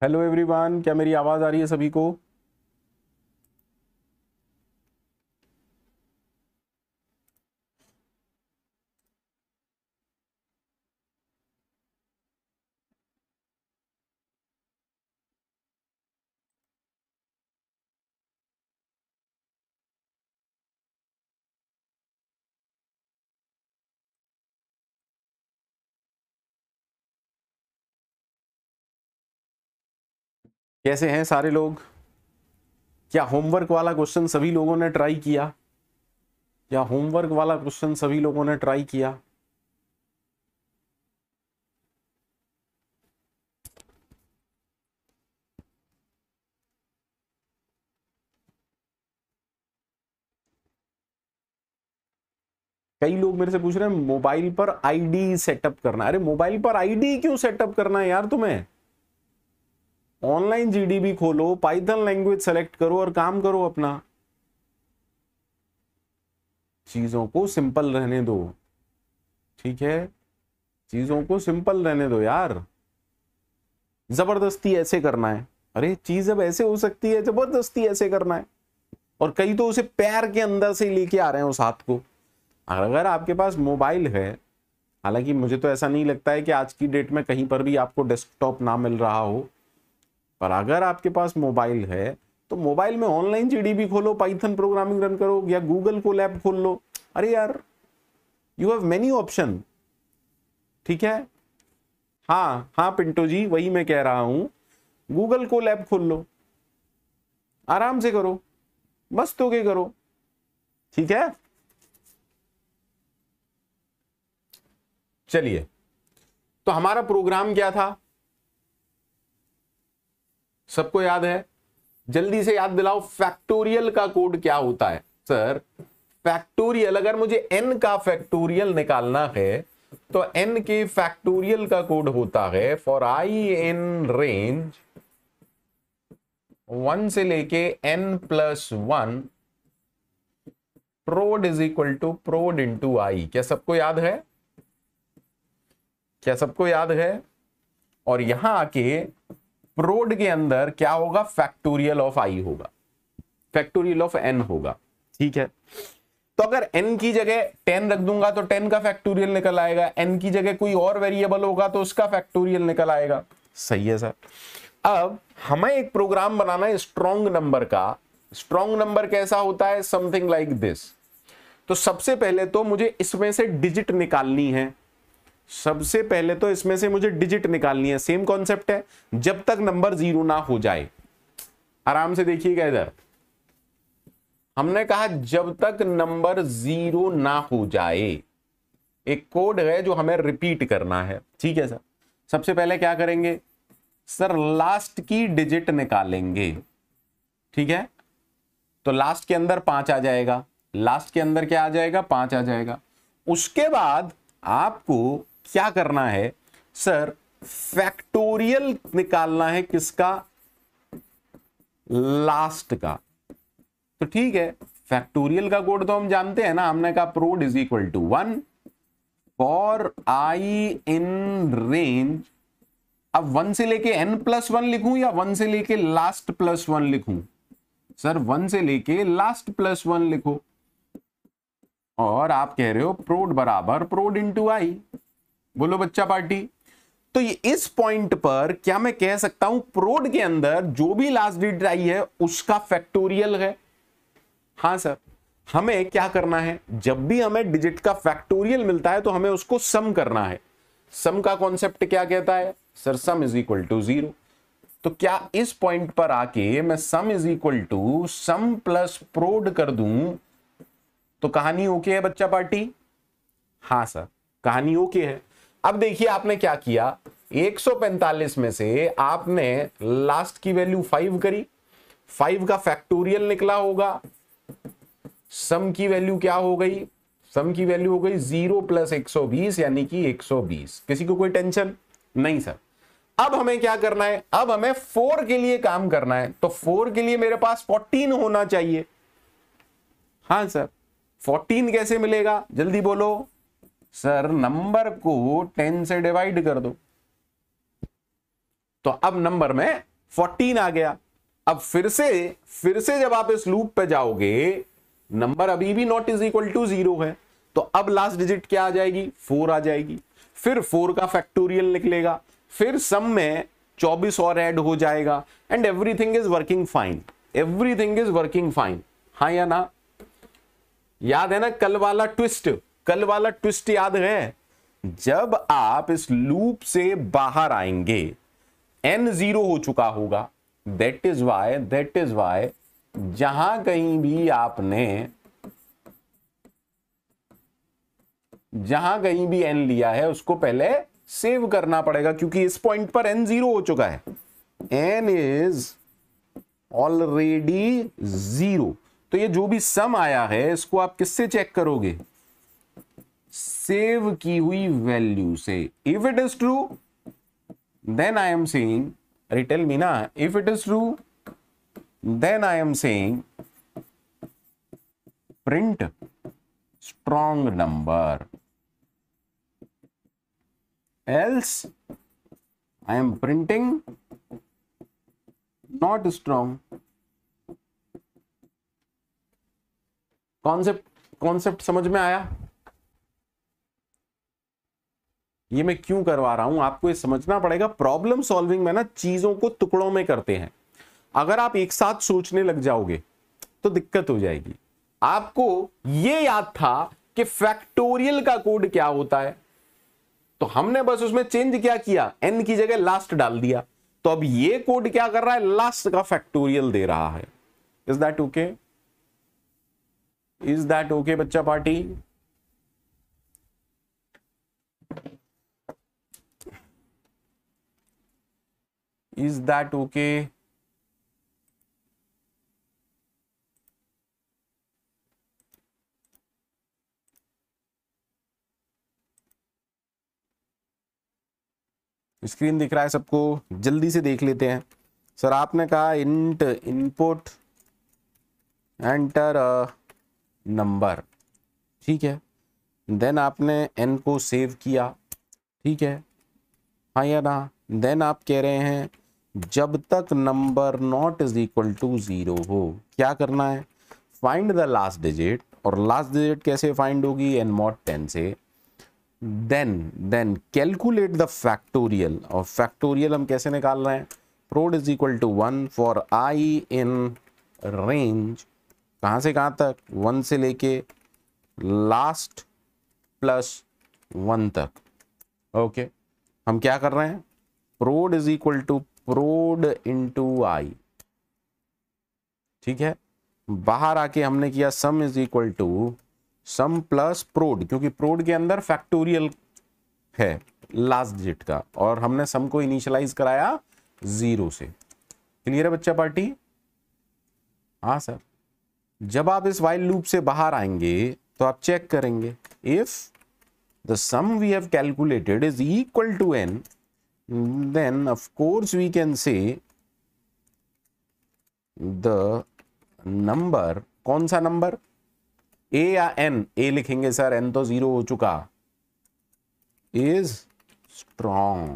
Hello everyone, क्या मेरी आवाज आ रही है सभी को? कैसे हैं सारे लोग? क्या होमवर्क वाला क्वेश्चन सभी लोगों ने ट्राई किया? क्या होमवर्क वाला क्वेश्चन सभी लोगों ने ट्राई किया? कई लोग मेरे से पूछ रहे हैं मोबाइल पर आईडी सेटअप करना। अरे मोबाइल पर आईडी क्यों सेटअप करना है यार तुम्हें? ऑनलाइन जीडीबी खोलो, पाइथन लैंग्वेज सेलेक्ट करो और काम करो अपना। चीजों को सिंपल रहने दो, ठीक है? चीजों को सिंपल रहने दो यार। जबरदस्ती ऐसे करना है? अरे चीज अब ऐसे हो सकती है, जबरदस्ती ऐसे करना है? और कई तो उसे पैर के अंदर से लेके आ रहे हैं उस हाथ को। अगर आपके पास मोबाइल है, हालांकि मुझे तो ऐसा नहीं लगता है कि आज की डेट में कहीं पर भी आपको डेस्कटॉप ना मिल रहा हो, पर अगर आपके पास मोबाइल है तो मोबाइल में ऑनलाइन जीडीबी खोलो, पाइथन प्रोग्रामिंग रन करो या गूगल को लैब खोल लो। अरे यार, यू हैव मेनी ऑप्शन, ठीक है? हाँ हाँ पिंटो जी, वही मैं कह रहा हूं, गूगल को लैब खोल लो, आराम से करो, मस्त होके करो, ठीक है? चलिए, तो हमारा प्रोग्राम क्या था? सबको याद है? जल्दी से याद दिलाओ, फैक्टोरियल का कोड क्या होता है? सर फैक्टोरियल, अगर मुझे n का फैक्टोरियल निकालना है तो n के फैक्टोरियल का कोड होता है फॉर i इन रेंज 1 से लेके n+1 prod is equal to prod into i. क्या सबको याद है? क्या सबको याद है? और यहां आके प्रोड के अंदर क्या होगा? फैक्टोरियल ऑफ आई होगा, फैक्टोरियल ऑफ n होगा, ठीक है? तो अगर n की जगह 10 रख दूंगा तो 10 का फैक्टोरियल निकल आएगा, n की जगह कोई और वेरिएबल होगा तो उसका फैक्टोरियल निकल आएगा। सही है सर। अब हमें एक प्रोग्राम बनाना है स्ट्रॉन्ग नंबर का। स्ट्रॉन्ग नंबर कैसा होता है? Something like this. तो सबसे पहले तो मुझे इसमें से डिजिट निकालनी है, सबसे पहले तो इसमें से मुझे डिजिट निकालनी है। सेम कॉन्सेप्ट है, जब तक नंबर 0 ना हो जाए। आराम से देखिएगा इधर, हमने कहा जब तक नंबर 0 ना हो जाए। एक कोड है जो हमें रिपीट करना है, ठीक है सर? सबसे पहले क्या करेंगे सर? लास्ट की डिजिट निकालेंगे, ठीक है? तो लास्ट के अंदर 5 आ जाएगा, लास्ट के अंदर क्या आ जाएगा? 5 आ जाएगा। उसके बाद आपको क्या करना है सर? फैक्टोरियल निकालना है, किसका? लास्ट का। तो ठीक है, फैक्टोरियल का कोड तो हम जानते हैं ना, हमने कहा prod is equal to 1 for i in range. अब 1 से लेके n+1 लिखूं या 1 से लेके लास्ट +1 लिखूं? सर 1 से लेके लास्ट +1 लिखो। और आप कह रहे हो प्रोड बराबर प्रोड इंटू आई। बोलो बच्चा पार्टी। तो ये इस पॉइंट पर क्या मैं कह सकता हूं प्रोड के अंदर जो भी लास्ट डिजिट आई है उसका फैक्टोरियल है? हाँ सर। हमें क्या करना है? जब भी हमें डिजिट का फैक्टोरियल मिलता है तो हमें उसको सम करना है। सम का कॉन्सेप्ट क्या कहता है sir? Sum is equal to 0। तो क्या इस पॉइंट पर आके मैं sum is equal to sum plus prod कर दूं तो कहानी ओके है बच्चा पार्टी? हाँ सर, कहानी ओके है। अब देखिए आपने क्या किया, 145 में से आपने लास्ट की वैल्यू 5 करी, 5 का फैक्टोरियल निकला होगा। सम की वैल्यू क्या हो गई? सम की वैल्यू हो गई 0 + 120 यानी कि 120। किसी को कोई टेंशन नहीं सर। अब हमें क्या करना है? अब हमें 4 के लिए काम करना है। तो 4 के लिए मेरे पास 14 होना चाहिए। हाँ सर, 14 कैसे मिलेगा? जल्दी बोलो सर। नंबर को 10 से डिवाइड कर दो। तो अब नंबर में 14 आ गया। अब फिर से जब आप इस लूप पे जाओगे, नंबर अभी भी नॉट इज इक्वल टू 0 है, तो अब लास्ट डिजिट क्या आ जाएगी? 4 आ जाएगी। फिर 4 का फैक्टोरियल निकलेगा, फिर सम में 24 और ऐड हो जाएगा, and everything is working fine, everything is working fine. हाँ या ना? याद है ना कल वाला ट्विस्ट? कल वाला ट्विस्ट याद है? जब आप इस लूप से बाहर आएंगे, n 0 हो चुका होगा। दैट इज वाई जहां कहीं भी n लिया है उसको पहले सेव करना पड़ेगा, क्योंकि इस पॉइंट पर n 0 हो चुका है। n is already 0। तो ये जो भी सम आया है इसको आप किससे चेक करोगे? सेव की हुई वैल्यू से। If it is true then I am saying, tell me na, if it is true then I am saying print strong number, else I am printing not strong। Concept समझ में आया? ये मैं क्यों करवा रहा हूं आपको ये समझना पड़ेगा। प्रॉब्लम सॉल्विंग में ना चीजों को टुकड़ों में करते हैं। अगर आप एक साथ सोचने लग जाओगे तो दिक्कत हो जाएगी। आपको ये याद था कि फैक्टोरियल का कोड क्या होता है, तो हमने बस उसमें चेंज क्या किया, n की जगह लास्ट डाल दिया। तो अब ये कोड क्या कर रहा है? लास्ट का फैक्टोरियल दे रहा है। Is that okay? Is that okay बच्चा party? Is that okay? Screen दिख रहा है सबको? जल्दी से देख लेते हैं। सर आपने कहा इंट इनपुट एंटर नंबर, ठीक है। देन आपने n को सेव किया, ठीक है, हाँ या ना? देन आप कह रहे हैं जब तक number not is equal to 0 हो क्या करना है? Find the last digit. और लास्ट डिजिट कैसे फाइंड होगी? n mod 10 से। Then calculate the factorial. और फैक्टोरियल हम कैसे निकाल रहे हैं? prod is equal to 1 for i in range, कहां से कहां तक? 1 से लेके लास्ट प्लस 1 तक। ओके, हम क्या कर रहे हैं? prod is equal to prod into i, ठीक है। बाहर आके हमने किया sum is equal to sum plus prod, क्योंकि prod के अंदर फैक्टोरियल है लास्ट डिजिट का, और हमने सम को इनिशियलाइज कराया 0 से। क्लियर है बच्चा पार्टी? हाँ सर। जब आप इस while लूप से बाहर आएंगे तो आप चेक करेंगे if the sum we have calculated is equal to n, then of course we can say the number, कौन सा नंबर? a या n? a लिखेंगे सर, n तो 0 हो चुका, is strong,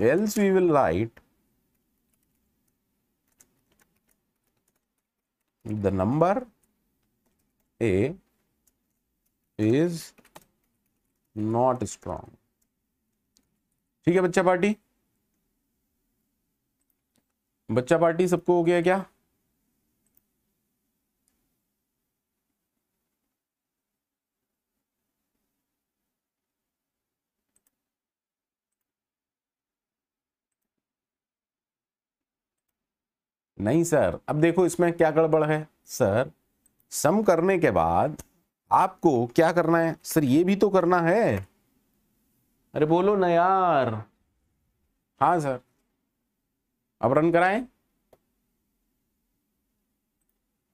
else we will write the number a is not strong। ठीक है बच्चा पार्टी? बच्चा पार्टी सबको हो गया क्या? नहीं सर, अब देखो इसमें क्या गड़बड़ है सर। सम करने के बाद आपको क्या करना है सर? ये भी तो करना है। अरे बोलो ना यार। हाँ सर, अब रन कराएं?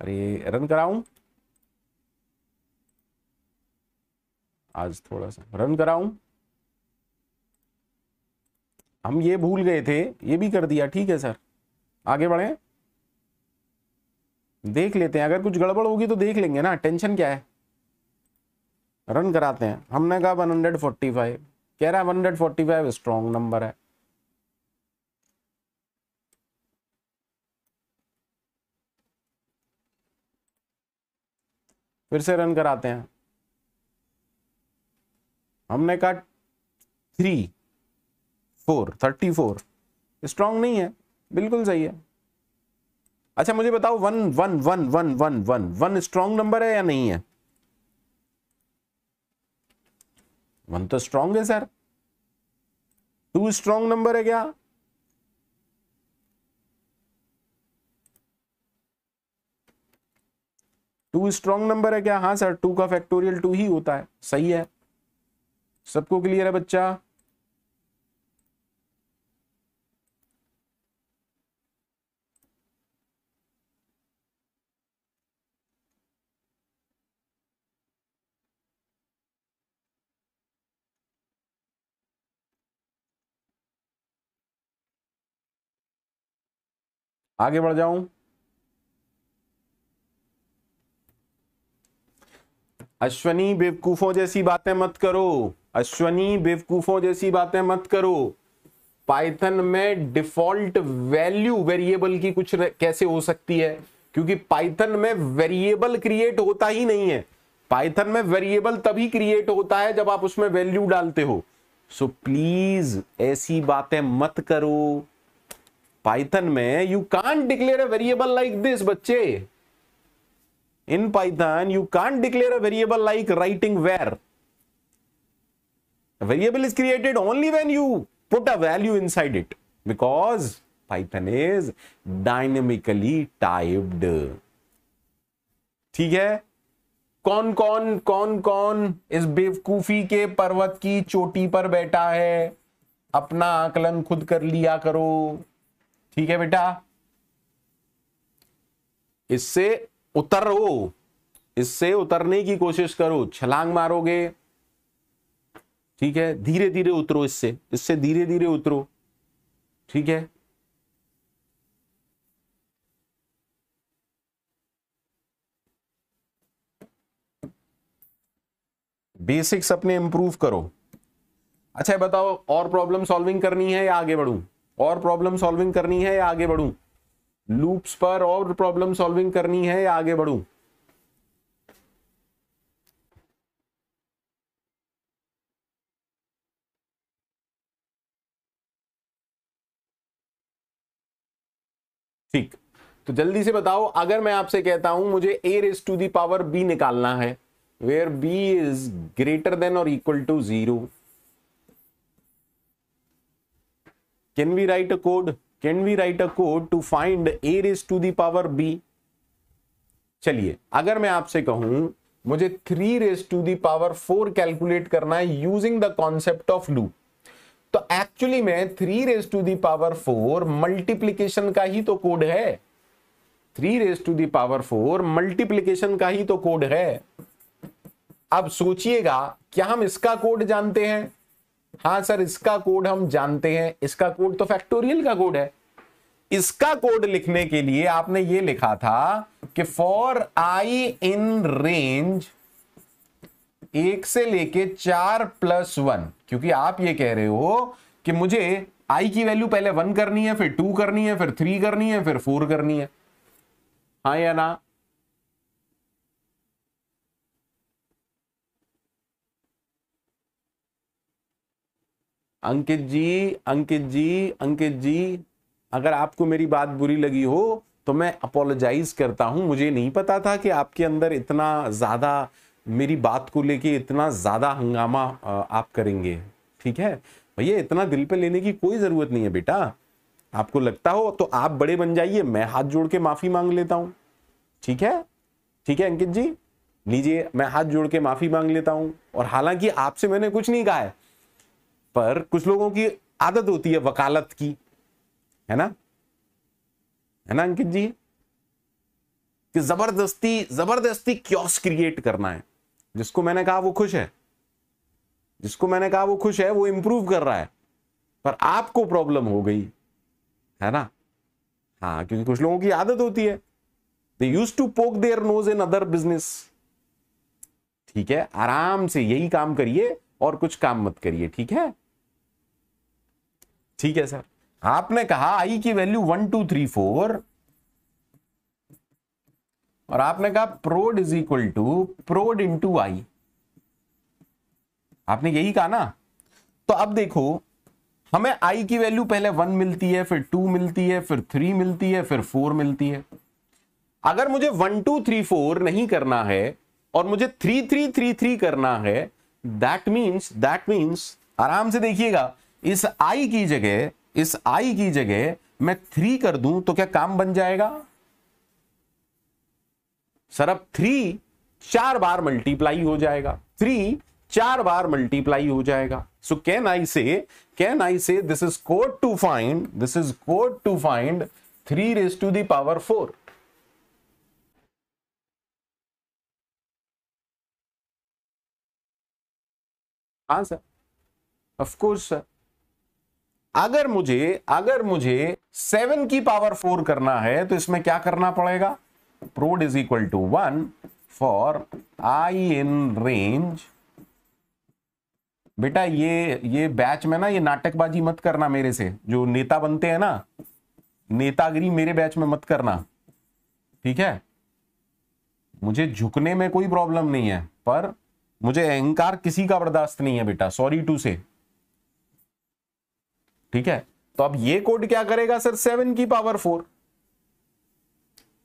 अरे रन कराऊं? आज थोड़ा सा रन कराऊं? हम ये भूल गए थे, ये भी कर दिया, ठीक है सर। आगे बढ़े, देख लेते हैं, अगर कुछ गड़बड़ होगी तो देख लेंगे ना, टेंशन क्या है। रन कराते हैं। हमने कहा 145, कह रहा है 145 स्ट्रॉन्ग नंबर है। फिर से रन कराते हैं। हमने कहा 3 4 34 स्ट्रांग नहीं है, बिल्कुल सही है। अच्छा मुझे बताओ 1 1 1 1 1 1 1 स्ट्रांग नंबर है या नहीं है? 1 तो स्ट्रांग है सर। 2 स्ट्रांग नंबर है क्या? टू स्ट्रॉन्ग नंबर है क्या? हाँ सर, 2 का फैक्टोरियल 2 ही होता है। सही है, सबको क्लियर है बच्चा? आगे बढ़ जाऊं? अश्वनी बेवकूफों जैसी बातें मत करो, अश्वनी बेवकूफों जैसी बातें मत करो। पाइथन में डिफॉल्ट वैल्यू वेरिएबल की कुछ कैसे हो सकती है? क्योंकि पाइथन में वेरिएबल क्रिएट होता ही नहीं है। पाइथन में वेरिएबल तभी क्रिएट होता है जब आप उसमें वैल्यू डालते हो। सो प्लीज ऐसी बातें मत करो। पाइथन में you can't declare a variable like this बच्चे। In Python, you can't declare a variable like writing var. A variable is created only when you put a value inside it, because Python is dynamically typed. ठीक है? कौन कौन इस बेवकूफी के पर्वत की चोटी पर बैठा है? अपना आकलन खुद कर लिया करो। ठीक है बेटा, इससे उतरो, इससे उतरने की कोशिश करो। छलांग मारोगे, ठीक है, धीरे धीरे उतरो, इससे धीरे धीरे उतरो। ठीक है, बेसिक्स अपने इंप्रूव करो। अच्छा बताओ, और प्रॉब्लम सॉल्विंग करनी है या आगे बढ़ूं? और प्रॉब्लम सॉल्विंग करनी है या आगे बढ़ूं? लूप्स पर और प्रॉब्लम सॉल्विंग करनी है या आगे बढ़ूं? ठीक, तो जल्दी से बताओ, अगर मैं आपसे कहता हूं मुझे a raise to the power b निकालना है, where b is greater than और equal to 0, can we write a code? Can we write a code to find a raise to the power b? चलिए, अगर मैं आपसे कहूं मुझे 3 raise to the power 4 calculate करना है using the concept of loop, तो एक्चुअली में 3 raise to the power 4 multiplication का ही तो कोड है। 3 raise to the power 4 multiplication का ही तो कोड है। अब सोचिएगा, क्या हम इसका कोड जानते हैं? हाँ सर, इसका कोड हम जानते हैं। इसका कोड तो फैक्टोरियल का कोड है। इसका कोड लिखने के लिए आपने ये लिखा था कि फॉर आई इन रेंज 1 से लेके 4 + 1, क्योंकि आप ये कह रहे हो कि मुझे आई की वैल्यू पहले 1 करनी है, फिर 2 करनी है, फिर 3 करनी है, फिर 4 करनी है। हाँ या ना? अंकित जी, अंकित जी, अंकित जी, अगर आपको मेरी बात बुरी लगी हो तो मैं अपोलोजाइज करता हूं। मुझे नहीं पता था कि आपके अंदर इतना ज्यादा मेरी बात को लेके इतना ज्यादा हंगामा आप करेंगे। ठीक है भैया, इतना दिल पे लेने की कोई जरूरत नहीं है बेटा। आपको लगता हो तो आप बड़े बन जाइए, मैं हाथ जोड़ के माफी मांग लेता हूं। ठीक है, ठीक है अंकित जी, लीजिए, मैं हाथ जोड़ के माफी मांग लेता हूं। और हालांकि आपसे मैंने कुछ नहीं कहा है, पर कुछ लोगों की आदत होती है वकालत की, है ना अंकित जी, कि जबरदस्ती जबरदस्ती क्योस क्रिएट करना है। जिसको मैंने कहा वो खुश है, जिसको मैंने कहा वो खुश है, वो इंप्रूव कर रहा है, पर आपको प्रॉब्लम हो गई, है ना? हाँ, क्योंकि कुछ लोगों की आदत होती है, they used to poke their nose in other business. ठीक है, आराम से यही काम करिए और कुछ काम मत करिए। ठीक है, ठीक है सर। आपने कहा आई की वैल्यू 1 2 3 4, और आपने कहा prod is equal to prod into i, आपने यही कहा ना। तो अब देखो, हमें आई की वैल्यू पहले 1 मिलती है, फिर 2 मिलती है, फिर 3 मिलती है, फिर 4 मिलती है। अगर मुझे 1 2 3 4 नहीं करना है और मुझे 3 3 3 3 करना है, दैट मीन्स आराम से देखिएगा, इस आई की जगह मैं 3 कर दूं तो क्या काम बन जाएगा सर? अब 3 4 बार मल्टीप्लाई हो जाएगा, 3 4 बार मल्टीप्लाई हो जाएगा। सो can I say this is code to find 3 raise to the power 4। हाँ सर, ऑफ कोर्स सर। अगर मुझे 7 की पावर 4 करना है तो इसमें क्या करना पड़ेगा? Prod is equal to 1 for i in range. बेटा ये बैच में ना, ये नाटकबाजी मत करना मेरे से, जो नेता बनते हैं ना, नेतागिरी मेरे बैच में मत करना, ठीक है? मुझे झुकने में कोई प्रॉब्लम नहीं है, पर मुझे अहंकार किसी का बर्दाश्त नहीं है बेटा, सॉरी टू से, ठीक है? तो अब ये कोड क्या करेगा सर? 7 की पावर 4,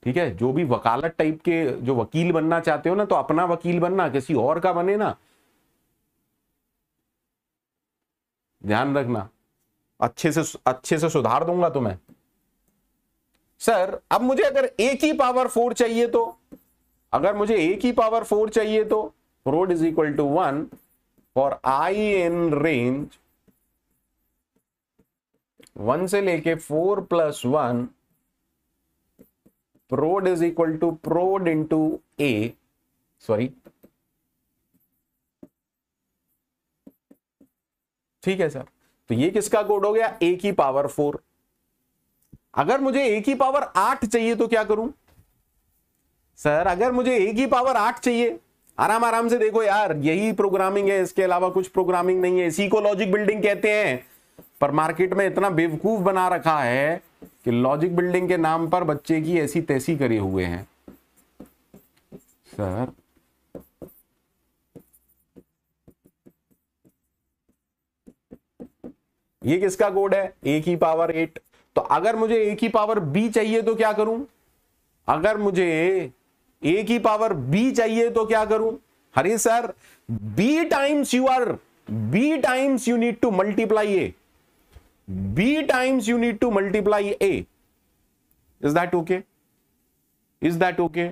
ठीक है? जो भी वकालत टाइप के, जो वकील बनना चाहते हो ना, तो अपना वकील बनना, किसी और का बने ना, ध्यान रखना, अच्छे से सुधार दूंगा तुम्हें। सर अब मुझे अगर a की पावर 4 चाहिए तो, prod is equal to 1 for i in range 1 से लेके 4 plus 1, prod is equal to prod into a, sorry, ठीक है सर। तो ये किसका कोड हो गया? a की पावर 4। अगर मुझे a की पावर 8 चाहिए तो क्या करूं सर? अगर मुझे a की पावर 8 चाहिए, आराम से देखो यार, यही प्रोग्रामिंग है, इसके अलावा कुछ प्रोग्रामिंग नहीं है, इसी को लॉजिक बिल्डिंग कहते हैं। पर मार्केट में इतना बेवकूफ बना रखा है कि लॉजिक बिल्डिंग के नाम पर बच्चे की ऐसी तैसी करे हुए हैं सर। ये किसका कोड है? a की पावर 8। तो अगर मुझे a की पावर b चाहिए तो क्या करूं? अगर मुझे a की पावर b चाहिए तो क्या करूं? अरे sir, b times you need to multiply a, b times you need to multiply a। Is that okay?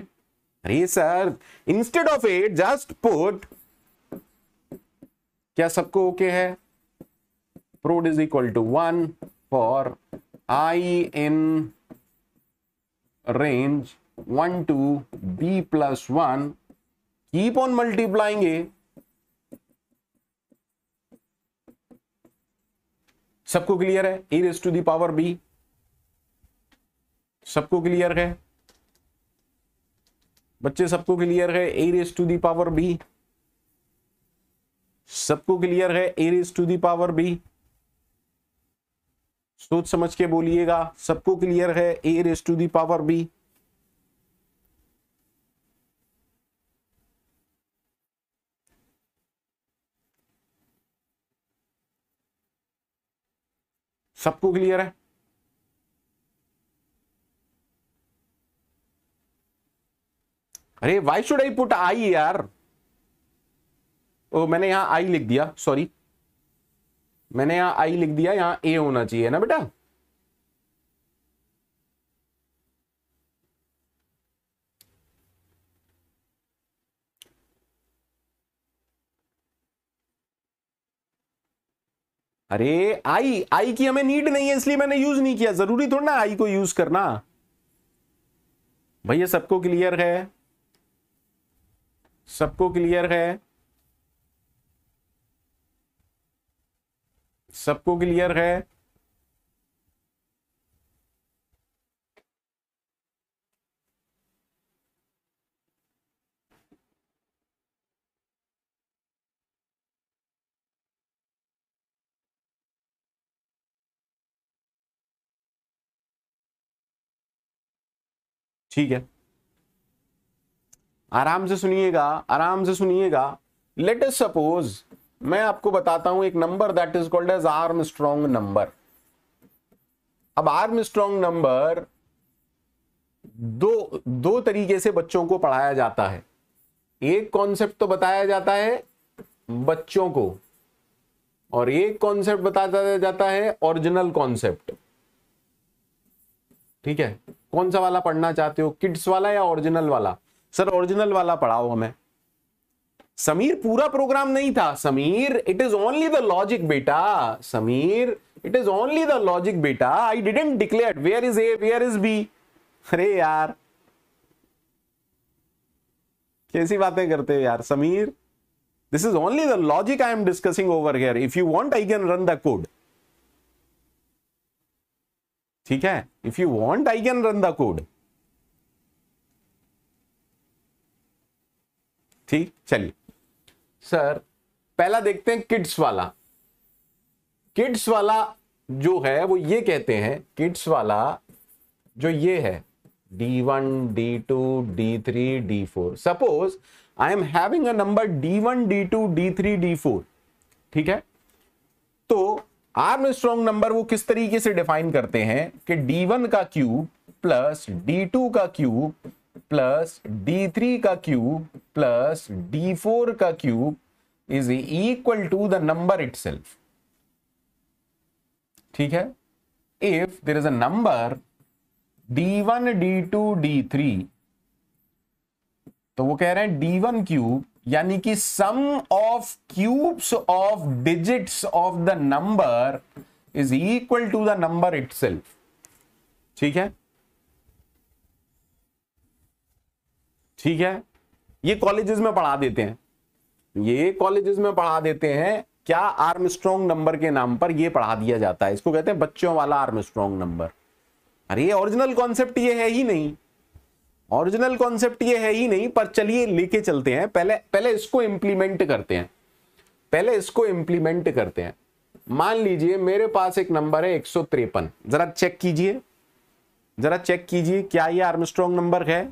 अरे sir, instead of 8 just put, क्या सबको ओके है? Prod is equal to 1 for i in range 1 to b plus 1, keep on multiplying a. सबको clear है? A raise to the power b, सबको clear है बच्चे? सबको क्लियर है? A raise to the power b, सबको clear है? A raise to the power b, सोच समझ के बोलिएगा। सबको क्लियर है? A raise to the power b. सबको क्लियर है? अरे why should I put i यार? ओ, मैंने यहां आई लिख दिया, सॉरी, मैंने यहां आई लिख दिया, यहां ए होना चाहिए ना बेटा। अरे आई की हमें नीड नहीं है, इसलिए मैंने यूज नहीं किया। जरूरी थोड़ा ना आई को यूज करना। भैया सबको क्लियर है? सबको क्लियर है? सबको क्लियर है? ठीक है, आराम से सुनिएगा, आराम से सुनिएगा। लेट अस सपोज मैं आपको बताता हूं एक number that is called as Armstrong number. अब आर्मस्ट्रॉन्ग नंबर दो तरीके से बच्चों को पढ़ाया जाता है। एक कॉन्सेप्ट तो बताया जाता है बच्चों को, और एक कॉन्सेप्ट बताया जाता है ओरिजिनल कॉन्सेप्ट। ठीक है, कौन सा वाला पढ़ना चाहते हो, किड्स वाला या ओरिजिनल वाला? सर ओरिजिनल वाला पढ़ाओ हमें। समीर पूरा प्रोग्राम नहीं था Sameer, it is only the logic बेटा। Sameer it is only the logic बेटा, I didn't declare where is a where is b. अरे यार कैसी बातें करते हो यार Sameer, this is only the logic I am discussing over here, if you want I can run the code. ठीक है, if you want I can run the code. ठीक, चलिए सर पहला देखते हैं किड्स वाला। किड्स वाला जो है वो ये कहते हैं, किड्स वाला जो ये है D1, D2, D3, D4। Suppose I am having a number D1, D2, D3, D4। ठीक है, तो आर्मस्ट्रॉन्ग नंबर वो किस तरीके से डिफाइन करते हैं कि D1 का क्यूब प्लस D2 का क्यूब प्लस D3 का क्यूब प्लस D4 का cube is equal to the number itself. ठीक है, if there is a number D1, D2, D3, तो वो कह रहे हैं D1 क्यूब यानी कि sum of cubes of digits of the number is equal to the number itself. ठीक है, ठीक है, ये कॉलेजेस में पढ़ा देते हैं, ये कॉलेजेस में पढ़ा देते हैं। क्या आर्मस्ट्रॉन्ग नंबर के नाम पर ये पढ़ा दिया जाता है, इसको कहते हैं बच्चों वाला आर्मस्ट्रॉन्ग नंबर। अरे ये ओरिजिनल कॉन्सेप्ट ये है ही नहीं, ओरिजिनल कॉन्सेप्ट ये है ही नहीं, पर चलिए लेके चलते हैं। पहले इसको इंप्लीमेंट करते हैं, पहले इसको इंप्लीमेंट करते हैं। मान लीजिए मेरे पास एक नंबर है 153, जरा चेक कीजिए, जरा चेक कीजिए क्या ये आर्मस्ट्रॉन्ग नंबर है।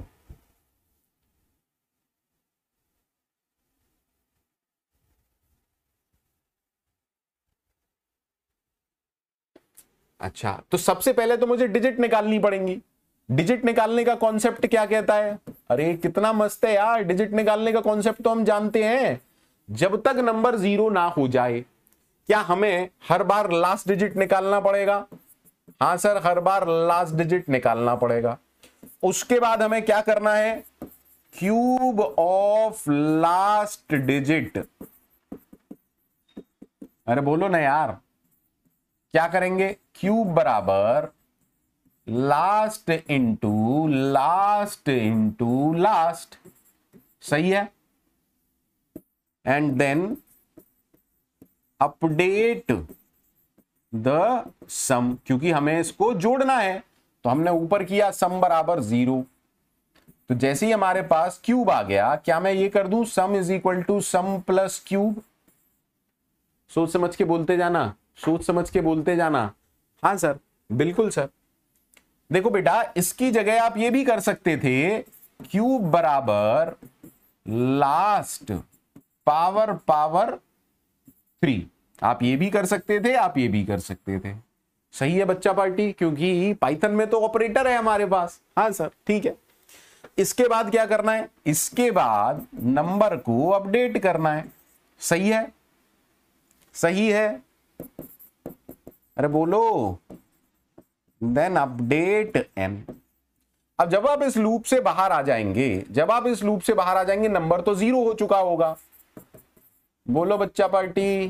अच्छा, तो सबसे पहले तो मुझे डिजिट निकालनी पड़ेंगी। डिजिट निकालने का कॉन्सेप्ट क्या कहता है? अरे कितना मस्त है यार, डिजिट निकालने का कॉन्सेप्ट तो हम जानते हैं, जब तक नंबर 0 ना हो जाए। क्या हमें हर बार लास्ट डिजिट निकालना पड़ेगा? हाँ सर, हर बार लास्ट डिजिट निकालना पड़ेगा। उसके बाद हमें क्या करना है? Cube of last digit. अरे बोलो ना यार, क्या करेंगे? क्यूब बराबर last into last into last. सही है, एंड देन अपडेट द सम, क्योंकि हमें इसको जोड़ना है तो हमने ऊपर किया सम बराबर 0। तो जैसे ही हमारे पास क्यूब आ गया, क्या मैं ये कर दूं sum is equal to sum plus cube? सोच समझ के बोलते जाना, सोच समझ के बोलते जाना। हाँ सर, बिल्कुल सर। देखो बेटा, इसकी जगह आप ये भी कर सकते थे, क्यूब बराबर लास्ट पावर 3। आप ये भी कर सकते थे, आप ये भी कर सकते थे। सही है बच्चा पार्टी, क्योंकि पाइथन में तो ऑपरेटर है हमारे पास। हाँ सर, ठीक है। इसके बाद क्या करना है? इसके बाद नंबर को अपडेट करना है। सही है, सही है, अरे बोलो। Then update n। अब जब आप इस लूप से बाहर आ जाएंगे, जब आप इस लूप से बाहर आ जाएंगे, नंबर तो 0 हो चुका होगा। बोलो बच्चा पार्टी,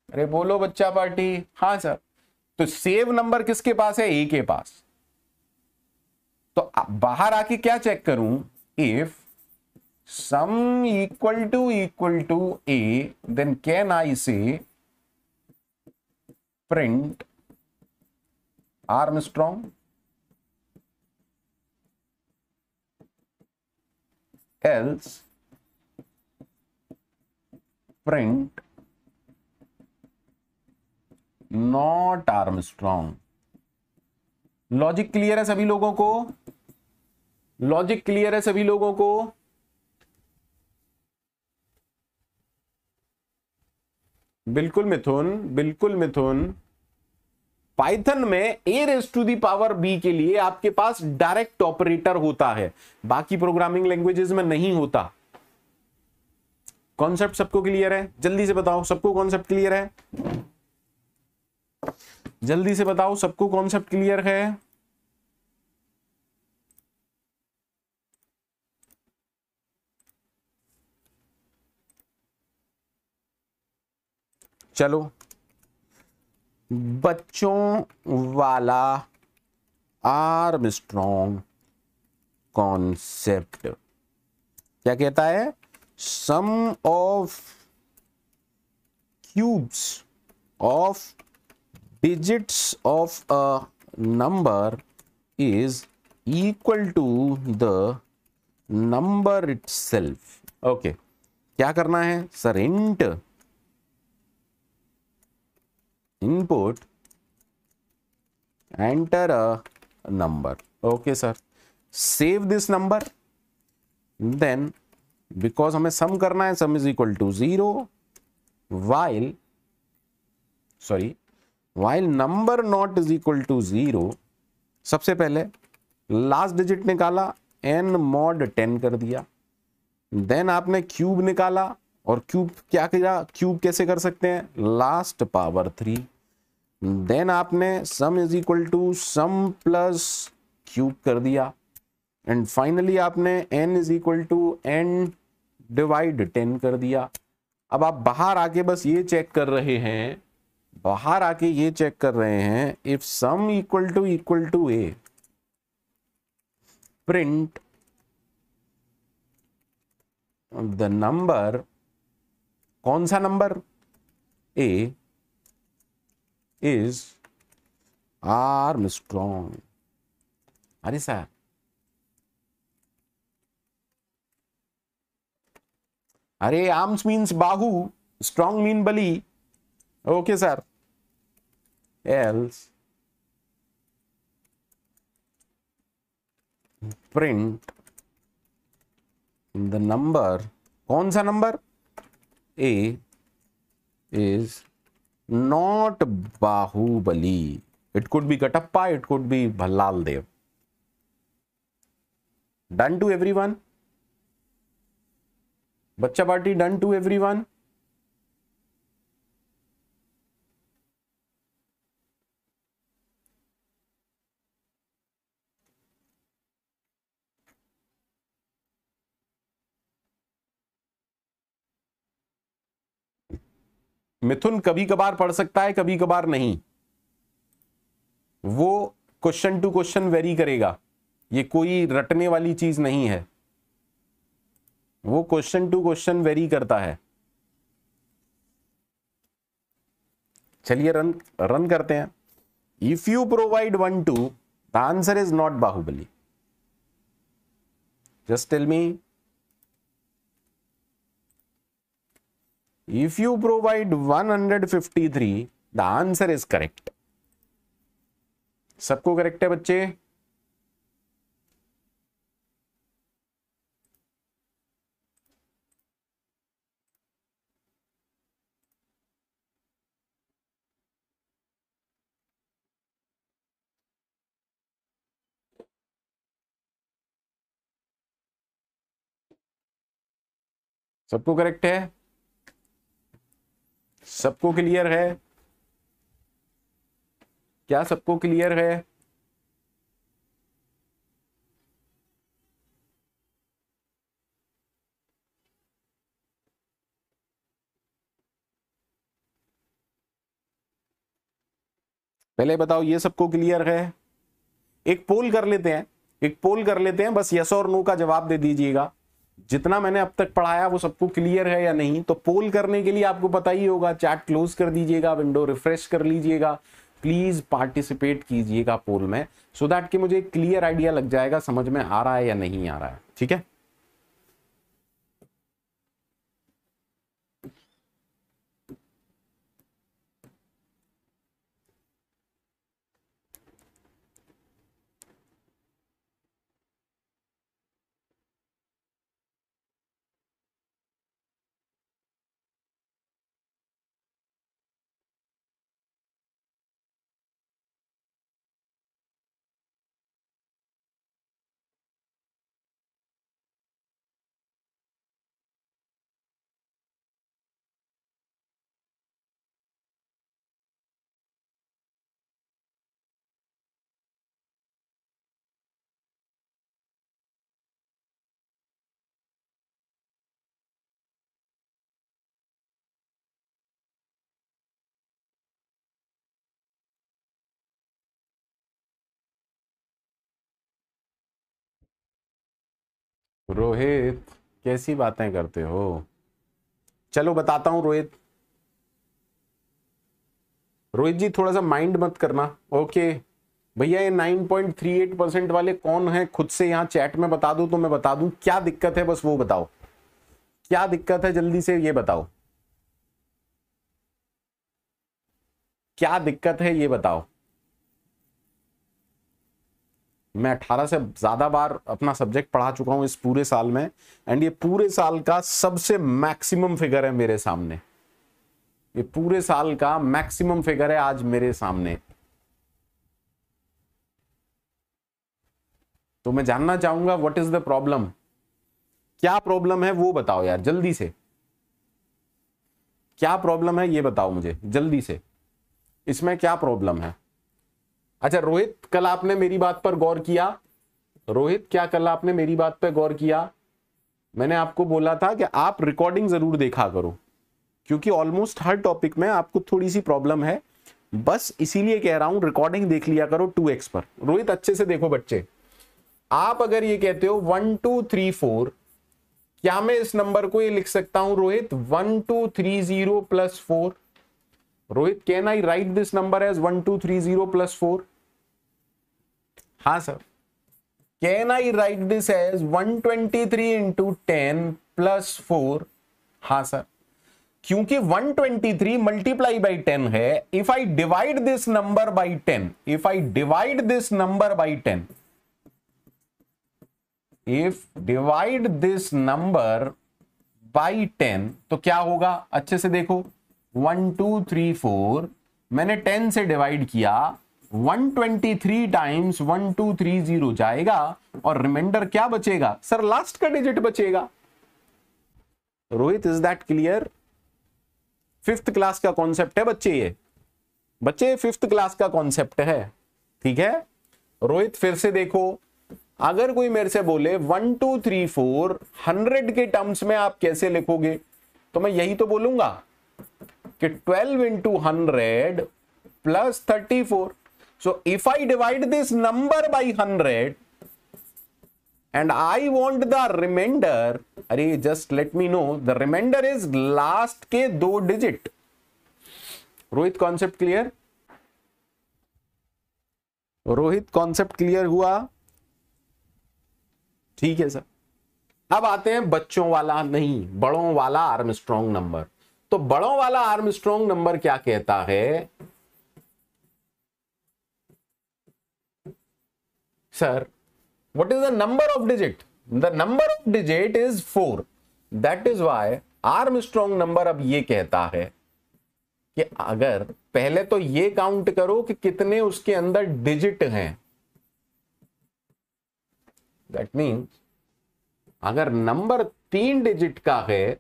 अरे बोलो बच्चा पार्टी। हाँ सर, तो सेव नंबर किसके पास है? ए के पास। तो बाहर आके क्या चेक करूं? If sum equal to a, then can I say print Armstrong else print not Armstrong. Logic clear है सभी लोगों को? लॉजिक क्लियर है सभी लोगों को? बिल्कुल मिथुन, बिल्कुल मिथुन। पाइथन में a raise to the power b के लिए आपके पास डायरेक्ट ऑपरेटर होता है, बाकी प्रोग्रामिंग लैंग्वेजेस में नहीं होता। कॉन्सेप्ट सबको क्लियर है? जल्दी से बताओ, सबको कॉन्सेप्ट क्लियर है? जल्दी से बताओ, सबको कॉन्सेप्ट क्लियर है? चलो, बच्चों वाला आर्मस्ट्रॉन्ग कॉन्सेप्ट क्या कहता है? Sum of cubes of digits of a number is equal to the number itself. Okay, क्या करना है sir? Int input enter a number. Okay sir, save this number, then because हमें सम करना है, sum is equal to 0 while number not is equal to 0। सबसे पहले last digit निकाला, n mod 10 कर दिया। देन आपने क्यूब निकाला, और क्यूब क्या किया? क्यूब कैसे कर सकते हैं? Last power 3। देन आपने sum is equal to sum plus cube कर दिया, एंड फाइनली आपने n is equal to n divide 10 कर दिया। अब आप बाहर आके बस ये चेक कर रहे हैं, बाहर आके ये चेक कर रहे हैं, if sum equal to a, print the number. कौन सा नंबर? A is Armstrong. अरे सर, अरे आर्म्स मीन्स बाहु, स्ट्रॉन्ग मीन बली। Okay sir, else print the number. कौन सा नंबर? A is not Baahubali. It could be Kattappa, it could be Bhallaladeva. Done to everyone? बच्चा party done to everyone? Mithun कभी कभार पढ़ सकता है, कभी कभार नहीं, वो क्वेश्चन टू क्वेश्चन वेरी करेगा, ये कोई रटने वाली चीज नहीं है, वो क्वेश्चन टू क्वेश्चन वेरी करता है। चलिए रन करते हैं। If you provide 1 2, the answer is not Baahubali. Just tell me, if you provide 153, the answer is correct। सबको करेक्ट है बच्चे? सबको करेक्ट है? सबको क्लियर है? क्या सबको क्लियर है? पहले बताओ, ये सबको क्लियर है? एक पोल कर लेते हैं, एक पोल कर लेते हैं, बस यस और नो का जवाब दे दीजिएगा। जितना मैंने अब तक पढ़ाया वो सबको क्लियर है या नहीं? तो पोल करने के लिए आपको पता ही होगा, चैट क्लोज कर दीजिएगा, विंडो रिफ्रेश कर लीजिएगा, प्लीज पार्टिसिपेट कीजिएगा पोल में, सो दैट कि मुझे क्लियर आइडिया लग जाएगा समझ में आ रहा है या नहीं आ रहा है। ठीक है? रोहित कैसी बातें करते हो? चलो बताता हूं रोहित। रोहित जी थोड़ा सा माइंड मत करना। ओके भैया, ये 9.38% वाले कौन है? खुद से यहाँ चैट में बता दो तो मैं बता दूं। क्या दिक्कत है बस वो बताओ, क्या दिक्कत है जल्दी से ये बताओ, क्या दिक्कत है ये बताओ। मैं 18 से ज्यादा बार अपना सब्जेक्ट पढ़ा चुका हूं इस पूरे साल में, एंड ये पूरे साल का सबसे मैक्सिमम फिगर है मेरे सामने। ये पूरे साल का मैक्सिमम फिगर है आज मेरे सामने। तो मैं जानना चाहूंगा व्हाट इज द प्रॉब्लम। क्या प्रॉब्लम है वो बताओ यार जल्दी से, क्या प्रॉब्लम है ये बताओ मुझे जल्दी से, इसमें क्या प्रॉब्लम है? अच्छा रोहित, कल आपने मेरी बात पर गौर किया? रोहित, क्या कल आपने मेरी बात पर गौर किया? मैंने आपको बोला था कि आप रिकॉर्डिंग जरूर देखा करो, क्योंकि ऑलमोस्ट हर टॉपिक में आपको थोड़ी सी प्रॉब्लम है, बस इसीलिए कह रहा हूं रिकॉर्डिंग देख लिया करो 2x पर। रोहित अच्छे से देखो बच्चे, आप अगर ये कहते हो 1 2 3 4, क्या मैं इस नंबर को ये लिख सकता हूं Rohit 1 2 3 0 plus 4? Rohit, can I write this number as 1 2 3 0 plus 4? हाँ sir. Can I write this as 123 into 10 plus 4? हाँ सर। क्योंकि 123 मल्टीप्लाई बाई 10 है, if I divide this number by 10, if I divide this number by 10, if divide this number by 10 तो क्या होगा? अच्छे से देखो, 1 2 3 4 मैंने 10 से डिवाइड किया, 123 टाइम्स 1 2 3 0 जाएगा और रिमाइंडर क्या बचेगा? सर लास्ट का डिजिट बचेगा। Rohit, is that clear? 5th class का कॉन्सेप्ट है बच्चे, ये बच्चे 5th क्लास का कॉन्सेप्ट है, ठीक है? रोहित फिर से देखो, अगर कोई मेरे से बोले 1 2 3 4 100 के टर्म्स में आप कैसे लिखोगे, तो मैं यही तो बोलूंगा कि 12 into 100 plus 34। So if I divide this number by 100 and I want the remainder, अरे just let me know, the remainder is last के 2 digit. Rohit concept clear? Rohit concept clear हुआ? ठीक है सर। अब आते हैं बच्चों वाला नहीं, बड़ों वाला आर्मस्ट्रॉन्ग नंबर। तो बड़ों वाला आर्मस्ट्रॉन्ग नंबर क्या कहता है? Sir, what is the number of digit? The number of digit is 4. That is why Armstrong number अब ये कहता है कि अगर पहले तो ये काउंट करो कि कितने उसके अंदर डिजिट हैं। That means अगर नंबर 3 डिजिट का है,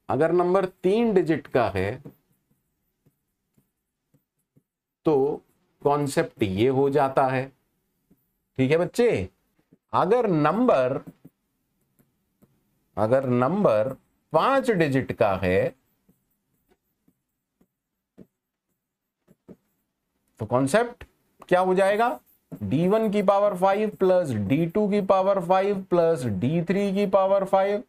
अगर नंबर 3 डिजिट का है तो कॉन्सेप्ट ये हो जाता है, ठीक है बच्चे? अगर नंबर 5 डिजिट का है तो कॉन्सेप्ट क्या हो जाएगा? D1 की पावर 5 प्लस D2 की पावर 5 प्लस D3 की पावर 5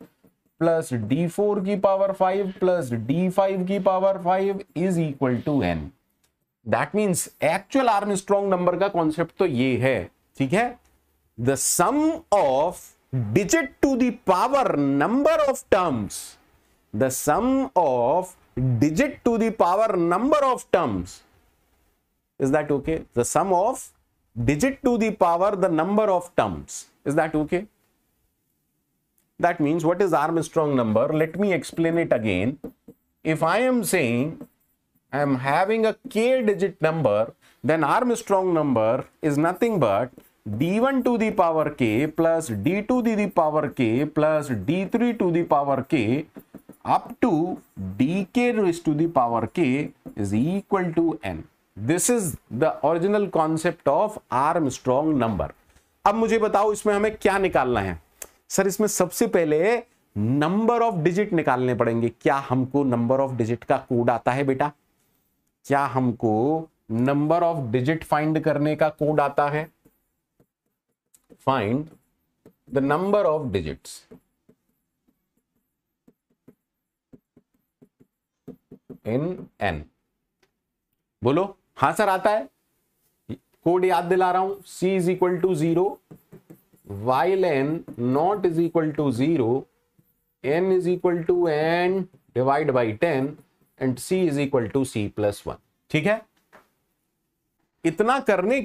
प्लस D4 की पावर 5 प्लस D5 की power 5 is equal to n। That means actual Armstrong number का कॉन्सेप्ट तो ये है, ठीक है? The sum of digit to the power number of terms, the sum of digit to the power number of terms, is that okay? The sum of digit to the power the number of terms, is that okay? That means what is Armstrong number? Let me explain it again. If I am saying I am having a k digit number, then Armstrong number is nothing but d1 to the power k plus d2 to the power k plus d3 to the power k up to dk raised to the power k is equal to n. This is the original concept of Armstrong number. अब मुझे बताओ इसमें हमें क्या निकालना है? Sir इसमें सबसे पहले नंबर ऑफ डिजिट निकालने पड़ेंगे। क्या हमको नंबर ऑफ डिजिट का कोड आता है बेटा? क्या हमको नंबर ऑफ डिजिट फाइंड करने का कोड आता है? Find the number of digits in n। बोलो हां सर आता है, कोड याद दिला रहा हूं, c is equal to 0 while n not is equal to 0, n is equal to n divide by 10 and c is equal to c plus 1। ठीक है, इतना करने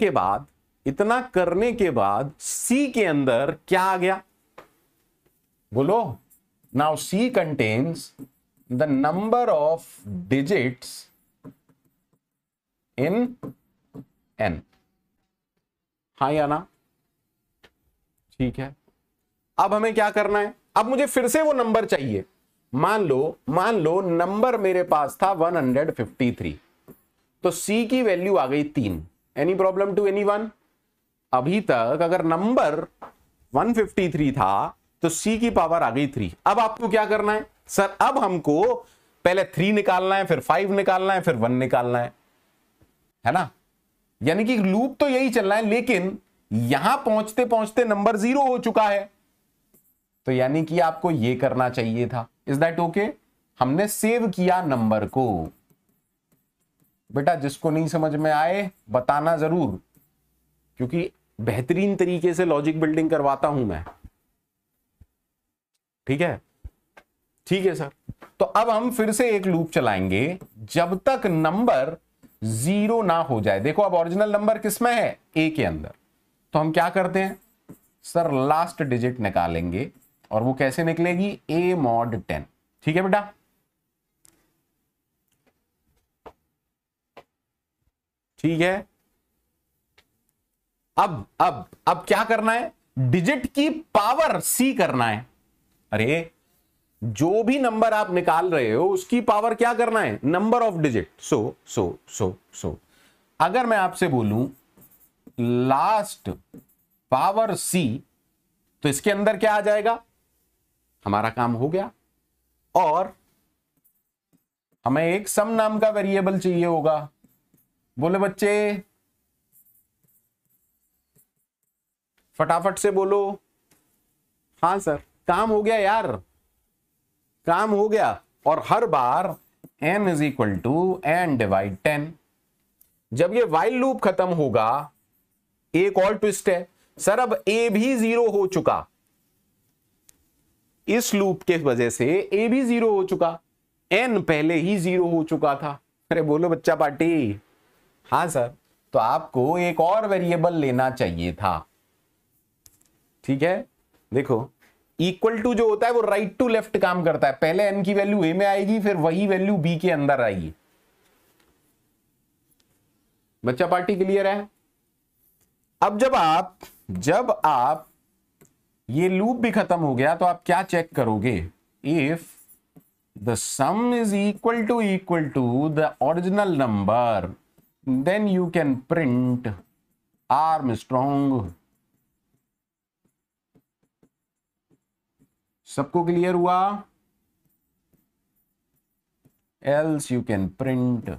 के बाद c के अंदर क्या आ गया बोलो। Now c contains the number of digits in n। हाँ या ना, ठीक है। अब हमें क्या करना है, अब मुझे फिर से वो नंबर चाहिए। मान लो नंबर मेरे पास था 153, तो c की वैल्यू आ गई 3। Any problem to anyone? अभी तक अगर नंबर 153 था तो c की पावर आ गई 3। अब आपको क्या करना है सर, अब हमको पहले 3 निकालना है, फिर 5 निकालना है, फिर 1 निकालना है ना। यानी कि लूप तो यही चल रहा है, लेकिन यहां पहुंचते पहुंचते नंबर 0 हो चुका है, तो यानी कि आपको यह करना चाहिए था। Is that okay? हमने सेव किया नंबर को। बेटा जिसको नहीं समझ में आए बताना जरूर, क्योंकि बेहतरीन तरीके से लॉजिक बिल्डिंग करवाता हूं मैं। ठीक है, ठीक है सर। तो अब हम फिर से एक लूप चलाएंगे जब तक नंबर 0 ना हो जाए। देखो अब ओरिजिनल नंबर किसमें है, a के अंदर। तो हम क्या करते हैं सर, लास्ट डिजिट निकालेंगे, और वो कैसे निकलेगी, a mod 10। ठीक है बेटा, ठीक है। अब क्या करना है, डिजिट की पावर c करना है। अरे जो भी नंबर आप निकाल रहे हो उसकी पावर क्या करना है, नंबर ऑफ डिजिट। सो अगर मैं आपसे बोलूं लास्ट पावर c, तो इसके अंदर क्या आ जाएगा, हमारा काम हो गया। और हमें एक सम नाम का वेरिएबल चाहिए होगा। बोले बच्चे, फटाफट से बोलो। हां सर, काम हो गया यार, काम हो गया। और हर बार n is equal to n divide 10। जब ये वाइल लूप खत्म होगा, एक और ट्विस्ट है सर, अब a भी 0 हो चुका। इस लूप के वजह से a भी 0 हो चुका, n पहले ही 0 हो चुका था। अरे बोलो बच्चा पार्टी। हाँ सर, तो आपको एक और वेरिएबल लेना चाहिए था। ठीक है, देखो इक्वल टू जो होता है वो राइट टू लेफ्ट काम करता है। पहले n की वैल्यू a में आएगी, फिर वही वैल्यू b के अंदर आएगी। बच्चा पार्टी क्लियर है? अब जब आप ये लूप भी खत्म हो गया, तो आप क्या चेक करोगे, if the sum is equal to the original number, then you can print Armstrong. सबको क्लियर हुआ? एल्स यू कैन प्रिंट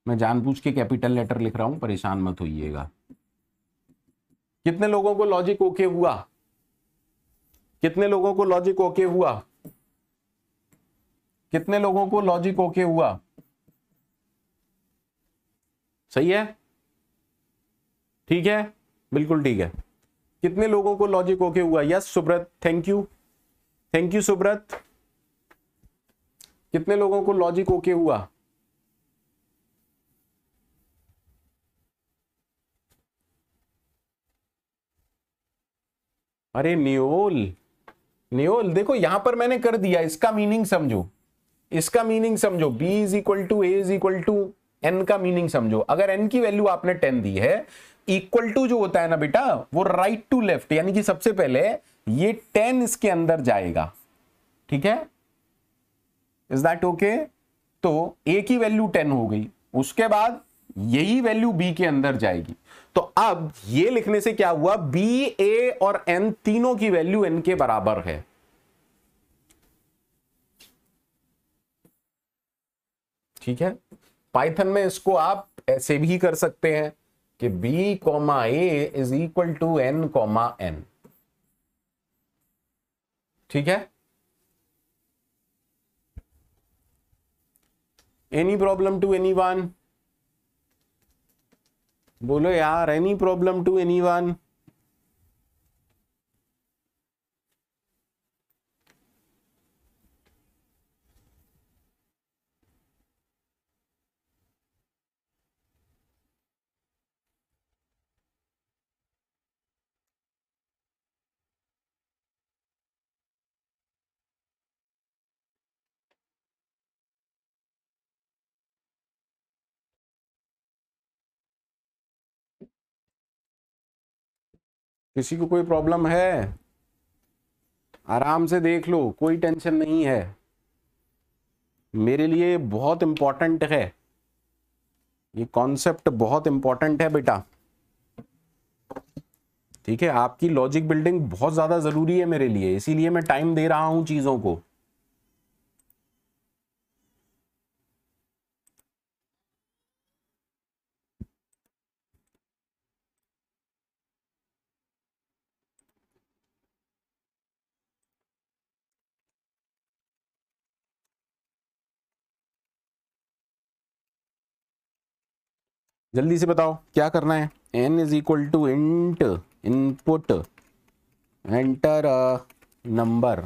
मैं जानबूझ के कैपिटल लेटर लिख रहा हूं, परेशान मत होइएगा। कितने लोगों को लॉजिक ओके हुआ? कितने लोगों को लॉजिक ओके हुआ? कितने लोगों को लॉजिक ओके हुआ? सही है, ठीक है, बिल्कुल ठीक है। कितने लोगों को लॉजिक ओके हुआ? Yes Subrata, thank you Subrata. कितने लोगों को लॉजिक ओके हुआ? अरे नियोल देखो यहां पर मैंने कर दिया, इसका मीनिंग समझो, इसका मीनिंग समझो। b is equal to a is equal to n का मीनिंग समझो। अगर n की वैल्यू आपने 10 दी है, इक्वल टू जो होता है ना बेटा, वो राइट टू लेफ्ट, यानी कि सबसे पहले ये 10 इसके अंदर जाएगा। ठीक है, इज दैट ओके? तो a की वैल्यू 10 हो गई, उसके बाद यही वैल्यू b के अंदर जाएगी। तो अब ये लिखने से क्या हुआ, b, a और n तीनों की वैल्यू n के बराबर है। ठीक है, पाइथन में इसको आप ऐसे भी कर सकते हैं कि b comma a is equal to n comma n। ठीक है, एनी प्रॉब्लम टू एनीवन? बोलो यार, एनी प्रॉब्लम टू एनीवन? किसी को कोई प्रॉब्लम है? आराम से देख लो, कोई टेंशन नहीं है, मेरे लिए बहुत इंपॉर्टेंट है ये कॉन्सेप्ट, बहुत इंपॉर्टेंट है बेटा। ठीक है, आपकी लॉजिक बिल्डिंग बहुत ज्यादा जरूरी है मेरे लिए, इसीलिए मैं टाइम दे रहा हूं चीजों को। जल्दी से बताओ क्या करना है। n is equal to int input enter number,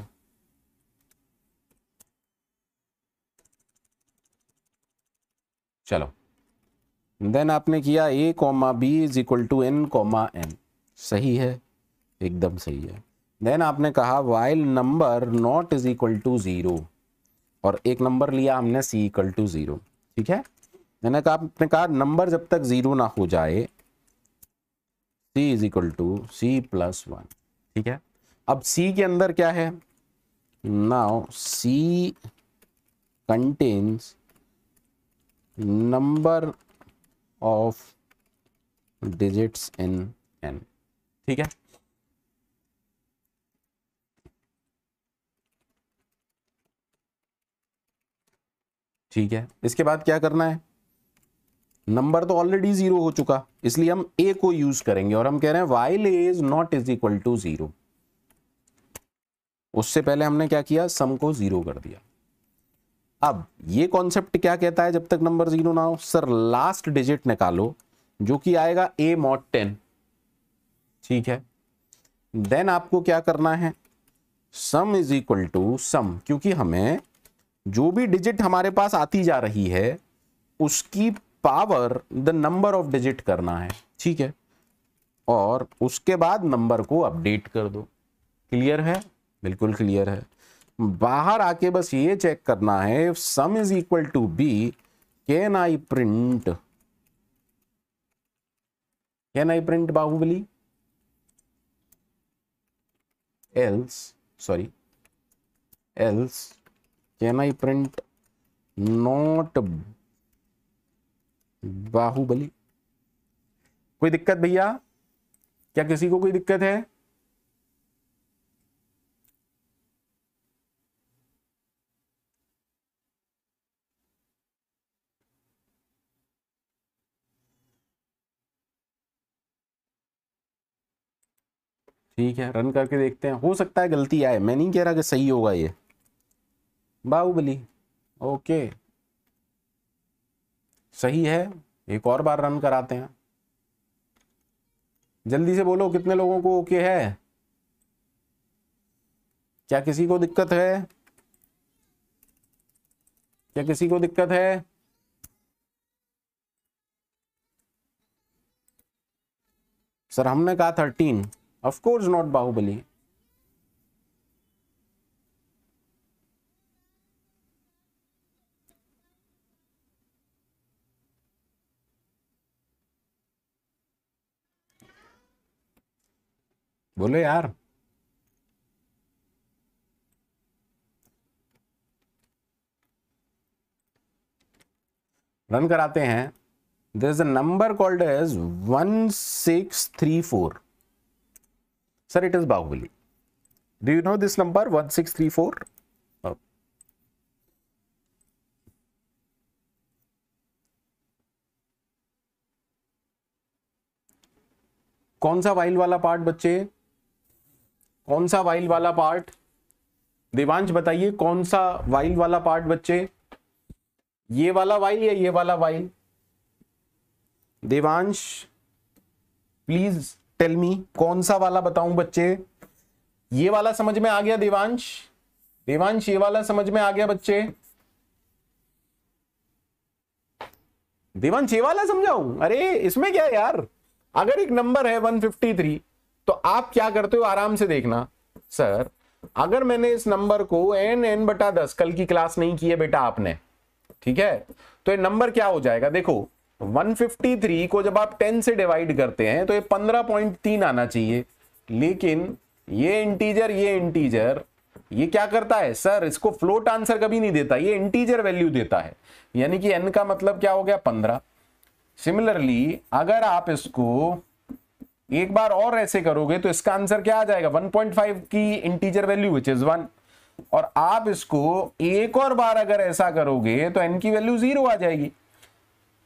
चलो देन आपने किया a comma b is equal to n comma n, सही है, एकदम सही है। देन आपने कहा while number not is equal to 0, और एक नंबर लिया हमने c इक्वल टू 0। ठीक है, मैंने कहा, आपने कहा नंबर जब तक 0 ना हो जाए c is equal to c plus 1। ठीक है, अब c के अंदर क्या है? Now c contains number of digits in n। ठीक है, ठीक है, इसके बाद क्या करना है? नंबर तो ऑलरेडी 0 हो चुका, इसलिए हम a को यूज करेंगे, और हम कह रहे हैं while a is not is equal to 0। उससे पहले हमने क्या किया? सम को 0 कर दिया। अब ये कॉन्सेप्ट क्या कहता है? जब तक नंबर 0 ना हो, सर लास्ट डिजिट निकालो, जो कि आएगा a mod 10। ठीक है, देन आपको क्या करना है? सम इज इक्वल टू सम, क्योंकि हमें जो भी डिजिट हमारे पास आती जा रही है उसकी power the number of digit करना है। ठीक है, और उसके बाद नंबर को अपडेट कर दो। क्लियर है? बिल्कुल क्लियर है। बाहर आके बस ये चेक करना है, if sum is equal to b can I print, can I print Baahubali? Else, sorry, else can I print not Baahubali? कोई दिक्कत भैया? क्या किसी को कोई दिक्कत है? ठीक है, रन करके देखते हैं, हो सकता है गलती आए, मैं नहीं कह रहा कि सही होगा ये। बाहुबली, ओके, सही है। एक और बार रन कराते हैं, जल्दी से बोलो कितने लोगों को ओके है? क्या किसी को दिक्कत है? क्या किसी को दिक्कत है? सर हमने कहा 13, ऑफ कोर्स नॉट बाहुबली। बोलो यार, रन कराते हैं। there is a number called as 1634. Sir, it is Bahubali. Do you know this number 1634? Oh. कौन सा वाइल वाला पार्ट बच्चे, कौन सा वाइल वाला पार्ट? देवांश बताइए कौन सा वाइल वाला पार्ट बच्चे, ये वाला वाइल या ये वाला while? Devansh please tell me कौन सा वाला बताऊं बच्चे? ये वाला समझ में आ गया देवांश? देवांश ये वाला समझ में आ गया बच्चे? देवांश ये वाला समझाऊं? अरे इसमें क्या है यार, अगर एक नंबर है 153 तो आप क्या करते हो, आराम से देखना। सर अगर मैंने इस नंबर को n/10, कल की क्लास नहीं की है बेटा आपने, ठीक है, तो ये नंबर क्या हो जाएगा, देखो 153 को जब आप 10 से डिवाइड करते हैं तो ये 15.3 आना चाहिए, लेकिन ये इंटीजर ये क्या करता है सर, इसको फ्लोट आंसर कभी नहीं देता, ये इंटीजर वैल्यू देता है, यानी कि n का मतलब क्या हो गया 15। सिमिलरली अगर आप इसको एक बार और ऐसे करोगे तो इसका आंसर क्या आ जाएगा, 1.5 की इंटीजर वैल्यू विच इज 1, और आप इसको एक और बार अगर ऐसा करोगे तो n की वैल्यू 0 आ जाएगी।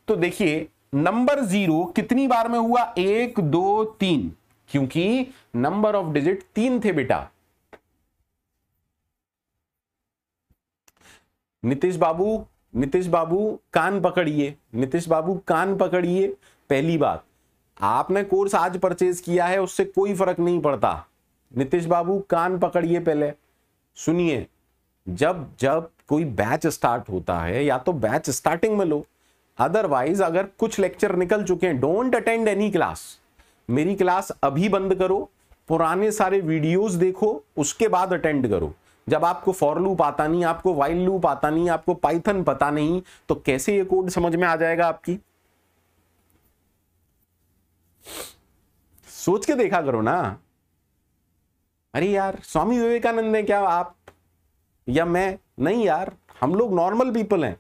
तो देखिए नंबर 0 कितनी बार में हुआ, 1 2 3, क्योंकि नंबर ऑफ डिजिट 3 थे बेटा। नीतीश बाबू कान पकड़िए, नीतीश बाबू कान पकड़िए। पहली बात, आपने कोर्स आज परचेज किया है उससे कोई फर्क नहीं पड़ता। नीतीश बाबू कान पकड़िए, पहले सुनिए। जब जब कोई बैच स्टार्ट होता है या तो बैच स्टार्टिंग में लो, अदरवाइज अगर कुछ लेक्चर निकल चुके हैं, डोंट अटेंड एनी क्लास। मेरी क्लास अभी बंद करो, पुराने सारे वीडियोस देखो, उसके बाद अटेंड करो। जब आपको फॉर लूप आता नहीं, आपको वाइल लूप आता नहीं, आपको पाइथन पता नहीं, तो कैसे ये कोड समझ में आ जाएगा आपकी? सोच के देखा करो ना। अरे यार स्वामी विवेकानंद है क्या आप या मैं? नहीं यार, हम लोग नॉर्मल पीपल हैं,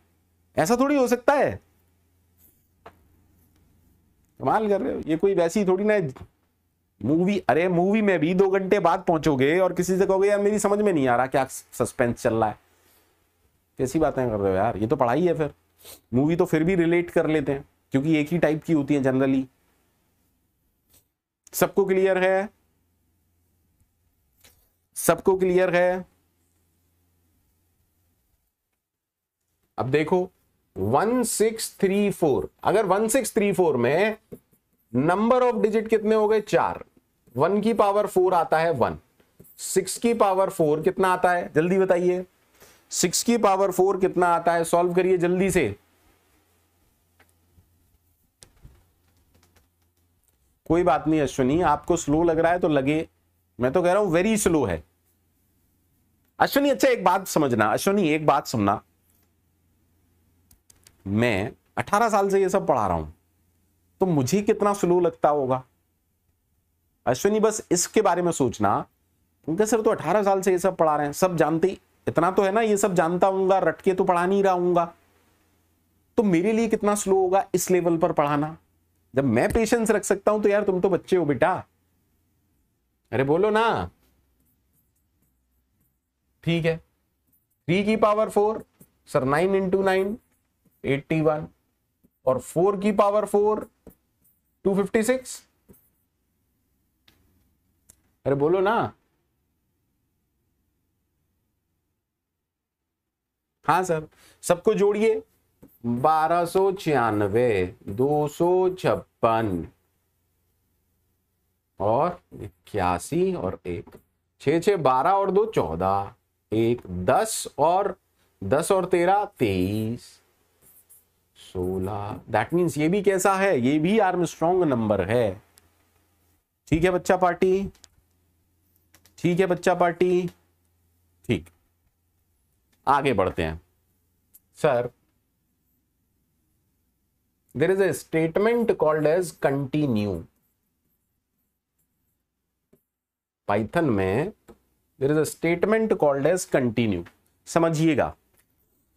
ऐसा थोड़ी हो सकता है। कमाल कर रहे हो, ये कोई वैसी थोड़ी ना मूवी। अरे मूवी में भी 2 घंटे बाद पहुंचोगे और किसी से कहोगे यार मेरी समझ में नहीं आ रहा क्या सस्पेंस चल रहा है, कैसी बातें कर रहे हो यार, ये तो पढ़ाई है। फिर मूवी तो फिर भी रिलेट कर लेते हैं क्योंकि एक ही टाइप की होती है जनरली। सबको क्लियर है? सबको क्लियर है? अब देखो 1634, अगर 1634 में नंबर ऑफ डिजिट कितने हो गए, 4। 1 की पावर 4 आता है 1, 6 की पावर 4 कितना आता है जल्दी बताइए, 6 की पावर 4 कितना आता है, सॉल्व करिए जल्दी से। कोई बात नहीं अश्विनी, आपको स्लो लग रहा है तो लगे, मैं तो कह रहा हूं वेरी स्लो है अश्विनी। अच्छा एक बात समझना अश्विनी, एक बात सुनना, मैं 18 साल से ये सब पढ़ा रहा हूं तो मुझे कितना स्लो लगता होगा अश्विनी, बस इसके बारे में सोचना। क्योंकि सर तो 18 साल से ये सब पढ़ा रहे हैं, सब जानते ही इतना तो है ना, ये सब जानता हूंगा, रट के तो पढ़ा नहीं रहा हूंगा, तो मेरे लिए कितना स्लो होगा इस लेवल पर पढ़ाना। जब मैं पेशेंस रख सकता हूं तो यार तुम तो बच्चे हो बेटा, अरे बोलो ना। ठीक है, 3 की पावर 4 सर 9 × 9 81, और 4 की पावर 4 256, अरे बोलो ना। हाँ सर, सबको जोड़िए, 1296, 256 और 81 और 1, 6 6 12 और 2 14, 1 10 और 13 23 16। दैट मीन्स ये भी कैसा है, ये भी आर्मस्ट्रॉन्ग नंबर है। ठीक है बच्चा पार्टी, ठीक है बच्चा पार्टी, ठीक। आगे बढ़ते हैं sir. There is a statement called as continue. Python में there is a statement called as continue. समझिएगा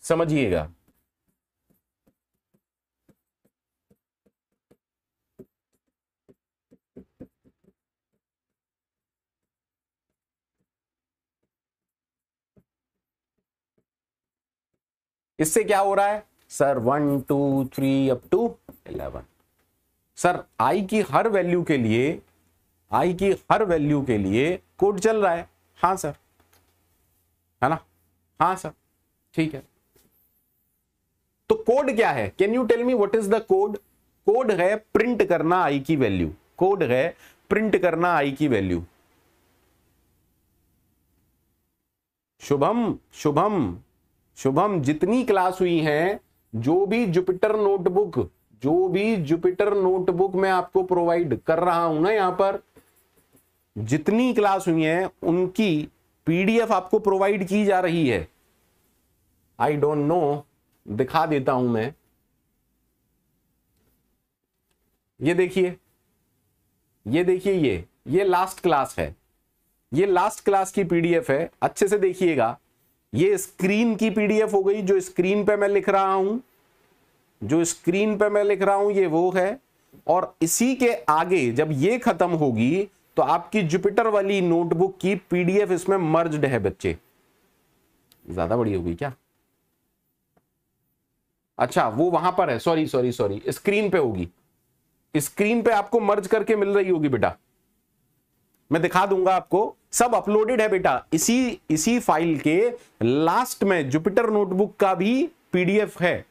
समझिएगा, इससे क्या हो रहा है sir, 1 2 3 up to 11। Sir i की हर वैल्यू के लिए आई की हर वैल्यू के लिए कोड चल रहा है। हाँ सर, है ना? हाँ सर, ठीक है। तो कोड क्या है? Can you tell me what is the code? Code है प्रिंट करना आई की वैल्यू। कोड है प्रिंट करना आई की वैल्यू। शुभम शुभम शुभम, जितनी क्लास हुई है, जो भी जुपिटर नोटबुक मैं आपको प्रोवाइड कर रहा हूं ना, यहां पर जितनी क्लास हुई है उनकी पीडीएफ आपको प्रोवाइड की जा रही है। आई डोंट नो, दिखा देता हूं मैं। ये देखिए, ये लास्ट क्लास है, ये लास्ट क्लास की पीडीएफ है। अच्छे से देखिएगा, ये स्क्रीन की पीडीएफ हो गई। जो स्क्रीन पे मैं लिख रहा हूं, ये वो है। और इसी के आगे जब ये खत्म होगी तो आपकी जुपिटर वाली नोटबुक की पीडीएफ इसमें मर्ज्ड है बच्चे। ज्यादा बड़ी हो गई क्या? अच्छा, वो वहां पर है, सॉरी, स्क्रीन पे होगी। स्क्रीन पे आपको मर्ज करके मिल रही होगी बेटा, मैं दिखा दूंगा आपको। सब अपलोडेड है बेटा, इसी फाइल के लास्ट में जुपिटर नोटबुक का भी पीडीएफ है।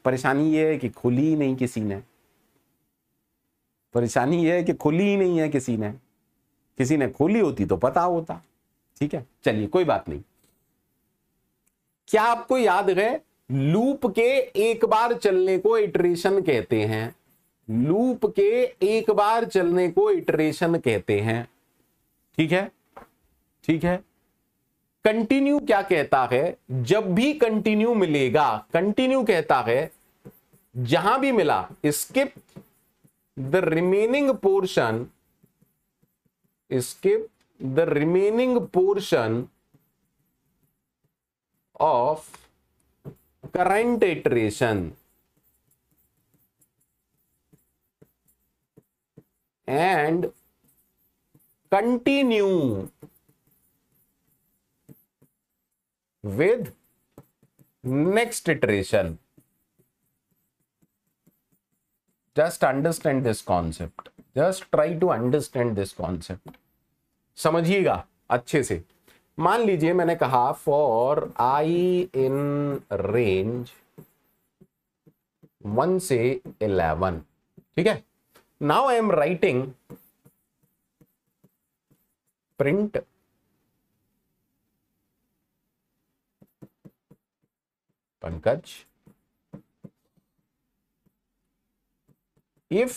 परेशानी यह है कि खुली ही नहीं किसी ने, किसी ने खोली होती तो पता होता। ठीक है, चलिए कोई बात नहीं। क्या आपको याद है, लूप के एक बार चलने को इटरेशन कहते हैं। ठीक है। कंटिन्यू क्या कहता है? जब भी कंटिन्यू मिलेगा, कंटिन्यू कहता है जहां भी मिला, skip the remaining portion of current iteration and continue with next iteration. Just understand this concept. Just try to understand this concept. समझिएगा अच्छे से। मान लीजिए मैंने कहा for I in range 1 से 11, ठीक है। Now I am writing print Pankaj if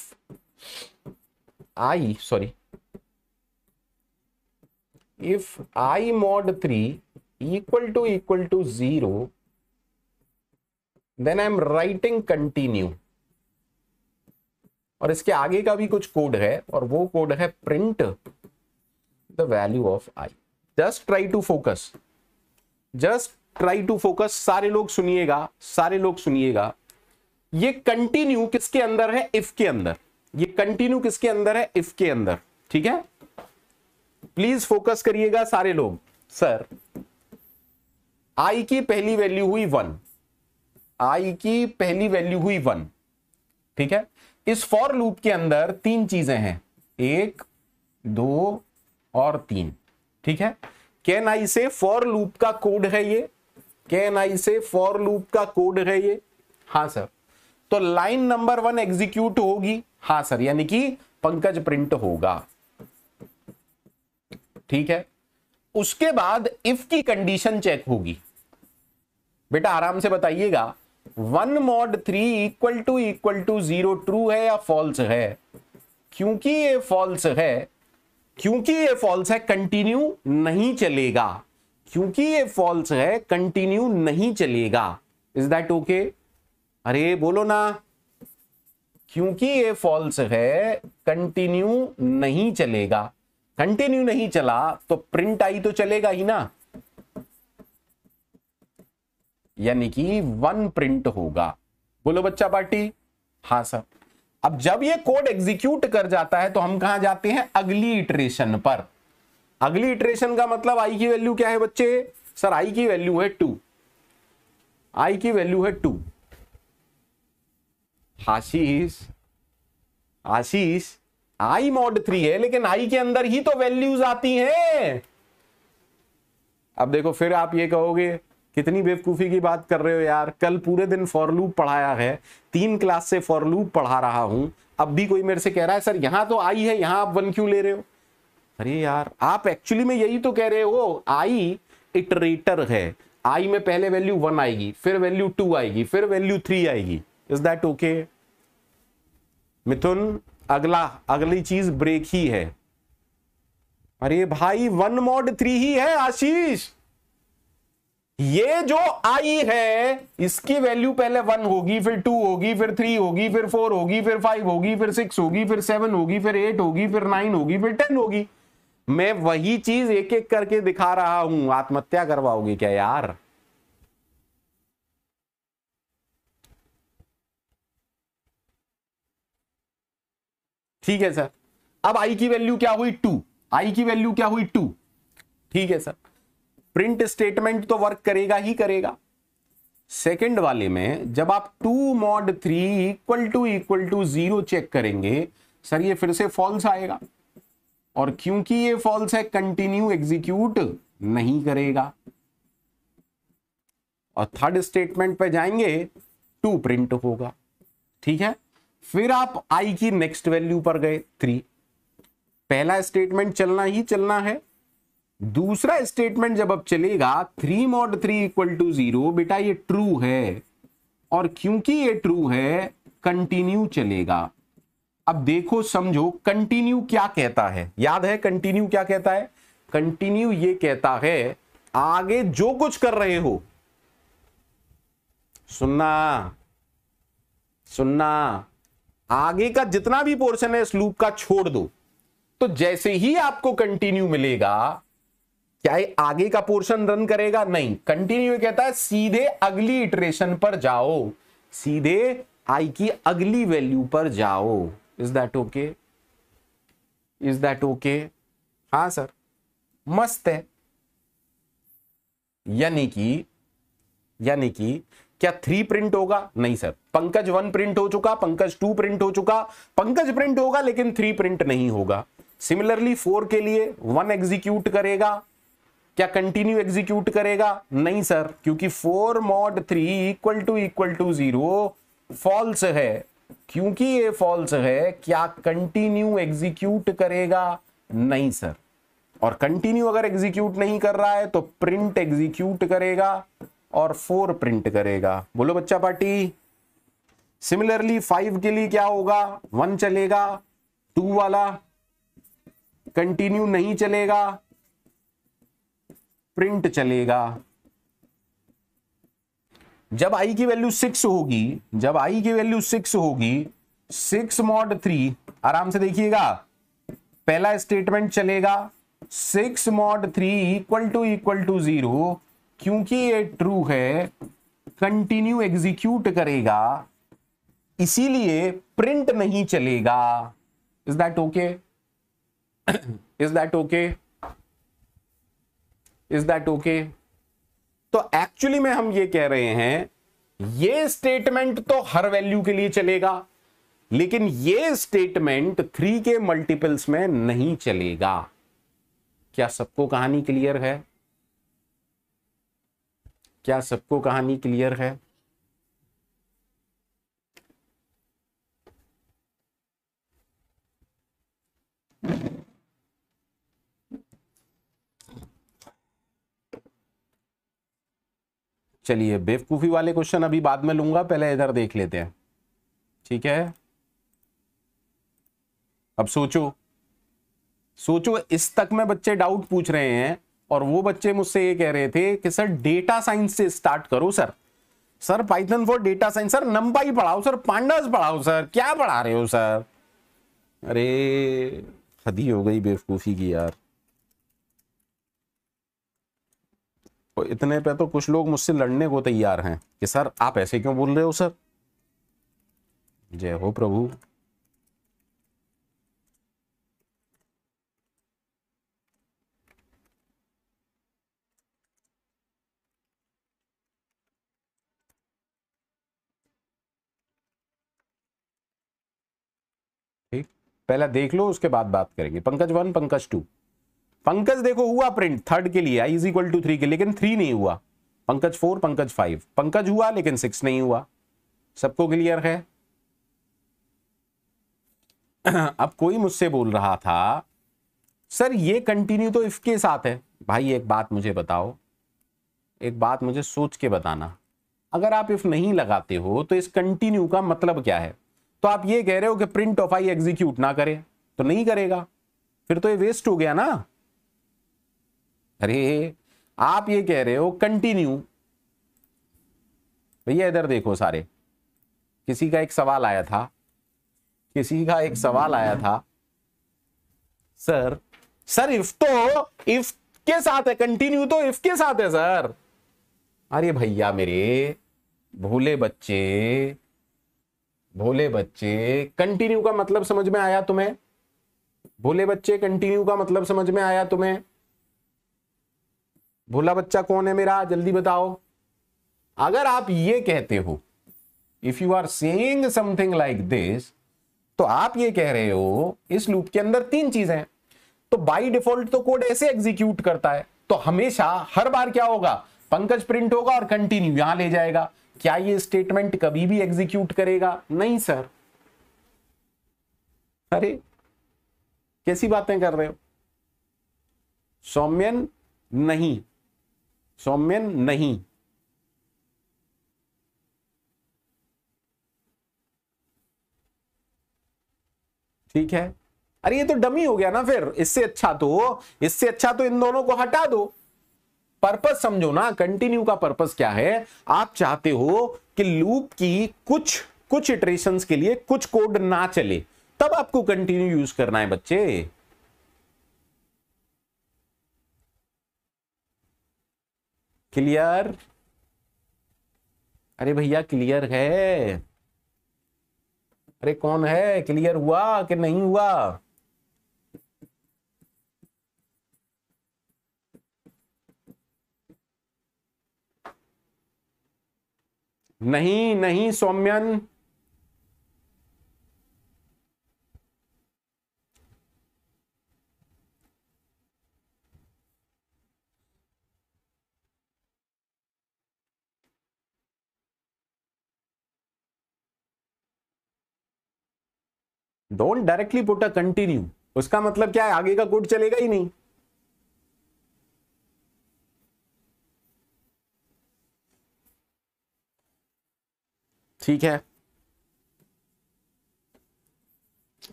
I mod 3 equal to 0, then I am writing continue। और इसके आगे का भी कुछ कोड है और वो कोड है print the value of i. Just try to focus, सारे लोग सुनिएगा। ये कंटिन्यू किसके अंदर है? इफ के अंदर। ये कंटिन्यू किसके अंदर है? इफ के अंदर। ठीक है, प्लीज फोकस करिएगा सारे लोग। सर, आई की पहली वैल्यू हुई 1, ठीक है। इस फॉर लूप के अंदर 3 चीजें हैं, 1, 2 और 3, ठीक है। कैन आई से फॉर लूप का कोड है ये? हाँ सर। तो लाइन नंबर 1 एग्जीक्यूट होगी? हाँ सर, यानी कि पंकज प्रिंट होगा, ठीक है। उसके बाद इफ की कंडीशन चेक होगी। बेटा आराम से बताइएगा, 1 mod 3 इक्वल टू 0 ट्रू है या फॉल्स है? क्योंकि ये फॉल्स है, कंटिन्यू नहीं चलेगा। Is that okay? अरे बोलो ना, क्योंकि ये फॉल्स है, कंटिन्यू नहीं चलेगा। कंटिन्यू नहीं चला तो प्रिंट आई तो चलेगा ही ना, यानी कि 1 प्रिंट होगा। बोलो बच्चा पार्टी। हाँ सर। अब जब ये कोड एग्जीक्यूट कर जाता है तो हम कहां जाते हैं? अगली इटरेशन पर। अगली इटरेशन का मतलब आई की वैल्यू क्या है बच्चे? सर आई की वैल्यू है 2। आशीष, आई मॉड 3 है, लेकिन आई के अंदर ही तो वैल्यूज आती हैं। अब देखो फिर आप ये कहोगे कितनी बेवकूफी की बात कर रहे हो यार, कल पूरे दिन फॉर लूप पढ़ाया है, 3 क्लास से फॉर लूप पढ़ा रहा हूं, अब भी कोई मेरे से कह रहा है सर यहां तो आई है, यहां आप 1 क्यों ले रहे हो? अरे यार आप एक्चुअली में यही तो कह रहे हो, आई इटरेटर है, आई में पहले वैल्यू 1 आएगी, फिर वैल्यू 2 आएगी, फिर वैल्यू 3 आएगी। Is that okay? मिथुन अगली चीज ब्रेक ही है। अरे भाई 1 मॉड 3 ही है आशीष, ये जो आई है इसकी वैल्यू पहले 1 होगी, फिर 2 होगी, फिर 3 होगी, फिर 4 होगी, फिर 5 होगी, फिर 6 होगी, फिर 7 होगी, फिर 8 होगी, फिर 9 होगी, फिर 10 होगी। मैं वही चीज एक एक करके दिखा रहा हूं, आत्महत्या करवाओगे क्या यार? ठीक है सर, अब आई की वैल्यू क्या हुई 2, आई की वैल्यू क्या हुई 2। ठीक है सर, प्रिंट स्टेटमेंट तो वर्क करेगा ही करेगा। सेकंड वाले में जब आप 2 मॉड 3 इक्वल टू 0 चेक करेंगे, सर ये फिर से फॉल्स आएगा, और क्योंकि ये फॉल्स है कंटिन्यू एग्जीक्यूट नहीं करेगा। और थर्ड स्टेटमेंट पे जाएंगे 2 प्रिंट होगा। ठीक है, फिर आप आई की नेक्स्ट वैल्यू पर गए 3, पहला स्टेटमेंट चलना ही चलना है। दूसरा स्टेटमेंट जब अब चलेगा 3 मॉड 3 इक्वल टू 0, बेटा ये ट्रू है, और क्योंकि ये ट्रू है कंटिन्यू चलेगा। अब देखो समझो कंटिन्यू क्या कहता है, याद है कंटिन्यू क्या कहता है? कंटिन्यू ये कहता है आगे जो कुछ कर रहे हो, सुनना आगे का जितना भी पोर्शन है इस लूप का छोड़ दो, तो जैसे ही आपको कंटिन्यू मिलेगा, क्या ये आगे का पोर्शन रन करेगा? नहीं, कंटिन्यू कहता है सीधे अगली इटरेशन पर जाओ, सीधे आई की अगली वैल्यू पर जाओ। Is that okay? Is that okay? हाँ सर, मस्त है। यानी कि क्या 3 प्रिंट होगा? नहीं सर, पंकज 1 प्रिंट हो चुका, पंकज 2 प्रिंट हो चुका, पंकज प्रिंट होगा लेकिन 3 प्रिंट नहीं होगा। सिमिलरली 4 के लिए 1 एग्जीक्यूट करेगा, क्या कंटिन्यू एग्जीक्यूट करेगा? नहीं सर, क्योंकि 4 मॉड 3 इक्वल टू 0 फॉल्स है। क्योंकि ये फॉल्स है, क्या कंटिन्यू एग्जीक्यूट करेगा? नहीं सर। और कंटिन्यू अगर एग्जीक्यूट नहीं कर रहा है तो प्रिंट एग्जीक्यूट करेगा और 4 प्रिंट करेगा। बोलो बच्चा पार्टी। सिमिलरली 5 के लिए क्या होगा? 1 चलेगा, 2 वाला कंटिन्यू नहीं चलेगा, प्रिंट चलेगा। जब आई की वैल्यू 6 होगी, 6 मॉड 3, आराम से देखिएगा, पहला स्टेटमेंट चलेगा 6 मॉड 3 इक्वल टू 0, क्योंकि ये ट्रू है कंटिन्यू एग्जीक्यूट करेगा, इसीलिए प्रिंट नहीं चलेगा। Is that okay? Is that okay? Is that okay? तो एक्चुअली में हम ये कह रहे हैं ये स्टेटमेंट तो हर वैल्यू के लिए चलेगा, लेकिन ये स्टेटमेंट 3 के मल्टीपल्स में नहीं चलेगा। क्या सबको कहानी क्लियर है? क्या सबको कहानी क्लियर है? चलिए, बेवकूफी वाले क्वेश्चन अभी बाद में लूंगा, पहले इधर देख लेते हैं। ठीक है, अब सोचो इस तक में बच्चे डाउट पूछ रहे हैं, और वो बच्चे मुझसे ये कह रहे थे कि सर डेटा साइंस से स्टार्ट करो sir Python for data science, sir नंपाई पढ़ाओ, सर पांडास पढ़ाओ, सर क्या पढ़ा रहे हो सर? अरे हद ही हो गई बेवकूफी की यार। तो इतने पे तो कुछ लोग मुझसे लड़ने को तैयार हैं कि सर आप ऐसे क्यों बोल रहे हो सर। जय हो प्रभु। ठीक, पहले देख लो, उसके बाद बात करेंगे। पंकज 1, पंकज 2। पंकज देखो हुआ प्रिंट थर्ड के लिए i = 3 के, लेकिन 3 नहीं हुआ। पंकज 4, पंकज 5। पंकज हुआ लेकिन 6 नहीं हुआ। सबको क्लियर है? अब कोई मुझसे बोल रहा था सर ये कंटिन्यू तो इफ के साथ है। भाई एक बात मुझे बताओ, एक बात मुझे सोच के बताना, अगर आप इफ नहीं लगाते हो तो इस कंटिन्यू का मतलब क्या है? तो आप ये कह रहे हो कि प्रिंट ऑफ आई एग्जीक्यूट ना करे, तो नहीं करेगा, फिर तो ये वेस्ट हो गया ना। अरे आप ये कह रहे हो कंटिन्यू। भैया इधर देखो सारे, किसी का एक सवाल आया था, किसी का एक सवाल आया था, सर इफ तो इफ के साथ है, कंटिन्यू तो इफ के साथ है सर। अरे भैया मेरे भोले बच्चे, भोले बच्चे, कंटिन्यू का मतलब समझ में आया तुम्हें? भोले बच्चे कंटिन्यू का मतलब समझ में आया तुम्हें? भोला बच्चा कौन है मेरा, जल्दी बताओ। अगर आप ये कहते हो, if you are saying something like this, तो आप ये कह रहे हो इस लूप के अंदर 3 चीजें हैं, तो बाय डिफॉल्ट तो कोड ऐसे एग्जीक्यूट करता है, तो हमेशा हर बार क्या होगा, पंकज प्रिंट होगा और कंटिन्यू यहां ले जाएगा। क्या ये स्टेटमेंट कभी भी एग्जीक्यूट करेगा? नहीं सर। अरे कैसी बातें कर रहे हो? सौम्यन नहीं, सौम्यन नहीं। ठीक है। अरे ये तो डमी हो गया ना फिर। इससे अच्छा तो इन दोनों को हटा दो। पर्पस समझो ना, कंटिन्यू का पर्पस क्या है? आप चाहते हो कि लूप की कुछ इटरेशंस के लिए कुछ कोड ना चले, तब आपको कंटिन्यू यूज करना है बच्चे। क्लियर? अरे भैया क्लियर है? अरे कौन है, क्लियर हुआ कि नहीं हुआ? नहीं नहीं Saumyan, don't directly put a continue. उसका मतलब क्या है, आगे का कोड चलेगा ही नहीं। ठीक है।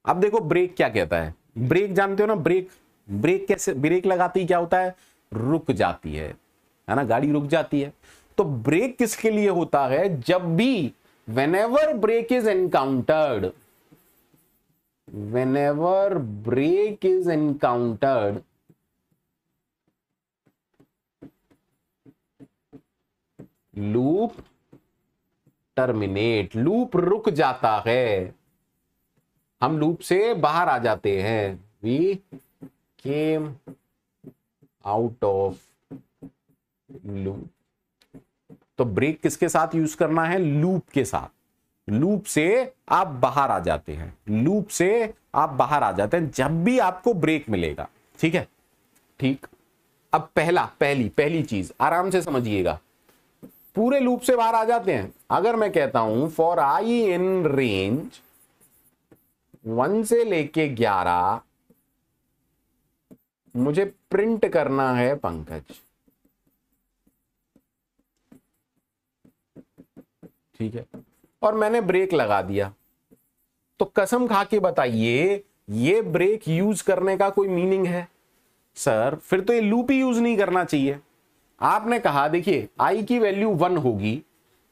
अब देखो ब्रेक क्या कहता है। ब्रेक जानते हो ना, ब्रेक, ब्रेक कैसे, ब्रेक लगाती क्या होता है, रुक जाती है ना, गाड़ी रुक जाती है। तो ब्रेक किसके लिए होता है? जब भी whenever break is encountered, whenever break is encountered, loop terminate, loop रुक जाता है, हम लूप से बाहर आ जाते हैं। We came out of loop. तो ब्रेक किसके साथ यूज करना है? लूप के साथ। लूप से आप बाहर आ जाते हैं, लूप से आप बाहर आ जाते हैं जब भी आपको ब्रेक मिलेगा। ठीक है, ठीक। अब पहली चीज आराम से समझिएगा, पूरे लूप से बाहर आ जाते हैं। अगर मैं कहता हूं फॉर आई इन रेंज 1 से लेके 11 मुझे प्रिंट करना है पंकज, ठीक है, और मैंने ब्रेक लगा दिया, तो कसम खा के बताइए ये ब्रेक यूज करने का कोई मीनिंग है? सर फिर तो ये लूप ही यूज नहीं करना चाहिए। आपने कहा देखिए आई की वैल्यू 1 होगी,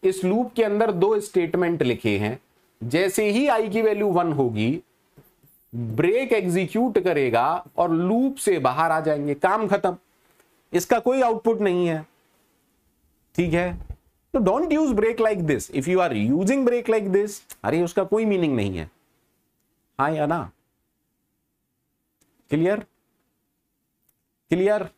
इस लूप के अंदर 2 स्टेटमेंट लिखे हैं, जैसे ही आई की वैल्यू 1 होगी ब्रेक एग्जीक्यूट करेगा और लूप से बाहर आ जाएंगे, काम खत्म। इसका कोई आउटपुट नहीं है। ठीक है, तो don't use break like this. If you are using break like this, अरे उसका कोई मीनिंग नहीं है। हाँ या ना? क्लियर? क्लियर?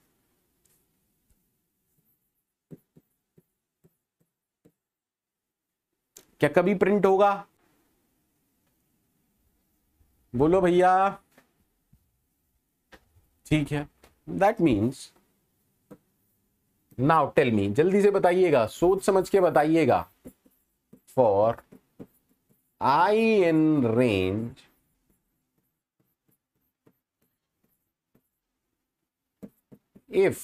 क्या कभी प्रिंट होगा? बोलो भैया। ठीक है, that means now tell me, जल्दी से बताइएगा, सोच समझ के बताइएगा। For i in range if,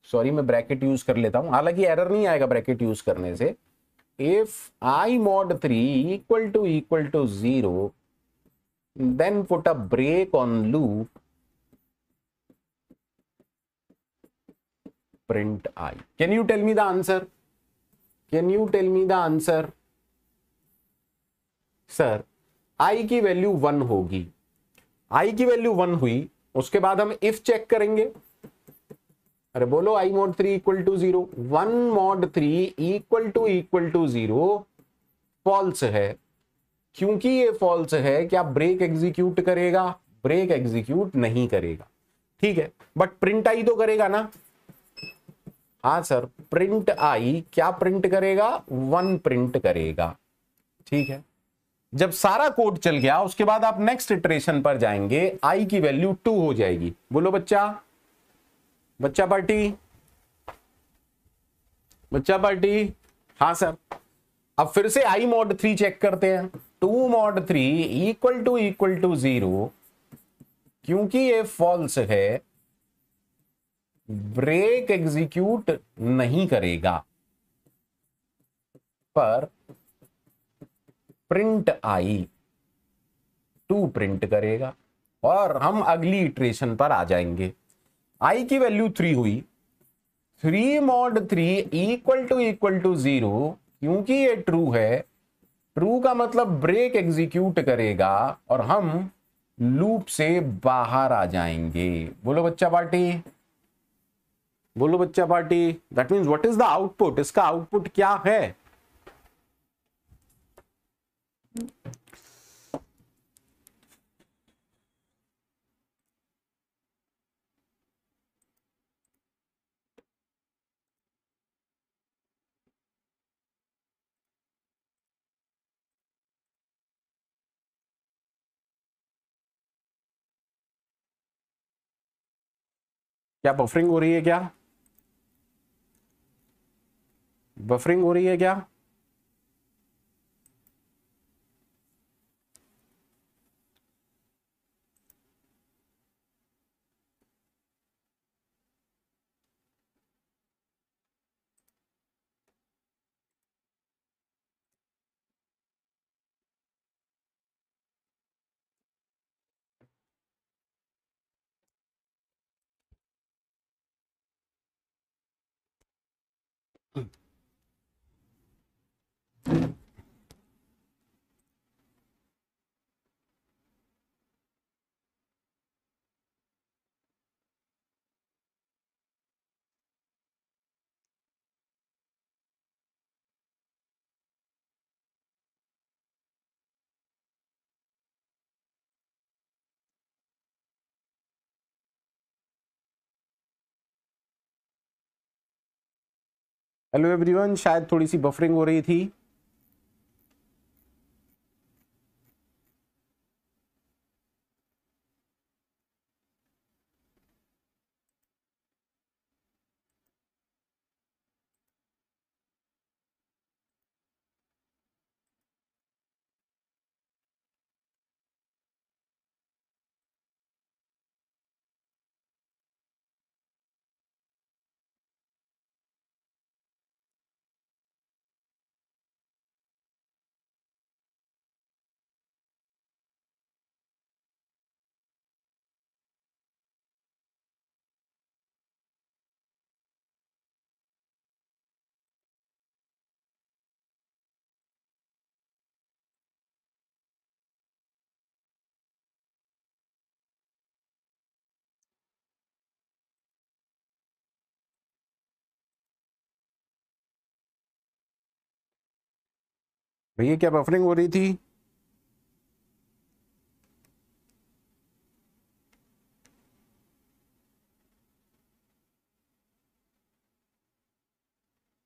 sorry मैं ब्रैकेट यूज कर लेता हूं, हालांकि एरर नहीं आएगा ब्रैकेट यूज करने से। If i mod 3 equal to 0, then put a break on loop, print I. Can you tell me the answer? Can you tell me the answer? Sir I की value 1 होगी, I की value 1 हुई, उसके बाद हम if check करेंगे। अरे बोलो I mod 3 equal to 0, 1 mod 3 equal to 0 false है। क्योंकि ये फॉल्स है, क्या ब्रेक एग्जीक्यूट करेगा? ब्रेक एग्जीक्यूट नहीं करेगा। ठीक है, बट प्रिंट आई तो करेगा ना? हाँ सर, प्रिंट आई क्या प्रिंट करेगा? 1 प्रिंट करेगा। ठीक है, जब सारा कोड चल गया उसके बाद आप नेक्स्ट इटरेशन पर जाएंगे, आई की वैल्यू 2 हो जाएगी। बोलो बच्चा, बच्चा पार्टी, बच्चा पार्टी। हाँ सर, अब फिर से आई mod 3 चेक करते हैं। 2 mod 3 इक्वल टू 0, क्योंकि ये फॉल्स है, ब्रेक एग्जीक्यूट नहीं करेगा, पर प्रिंट आई 2 प्रिंट करेगा। और हम अगली इटरेशन पर आ जाएंगे। आई की वैल्यू 3 हुई, 3 mod 3 इक्वल टू 0, क्योंकि ये ट्रू है, ट्रू का मतलब ब्रेक एग्जीक्यूट करेगा और हम लूप से बाहर आ जाएंगे। बोलो बच्चा पार्टी, बोलो बच्चा party. That means what is the output? इसका आउटपुट क्या है? क्या बफरिंग हो रही है? क्या बफरिंग हो रही है क्या? हेलो एवरीवन, शायद थोड़ी सी बफरिंग हो रही थी। भैया क्या बफरिंग हो रही थी?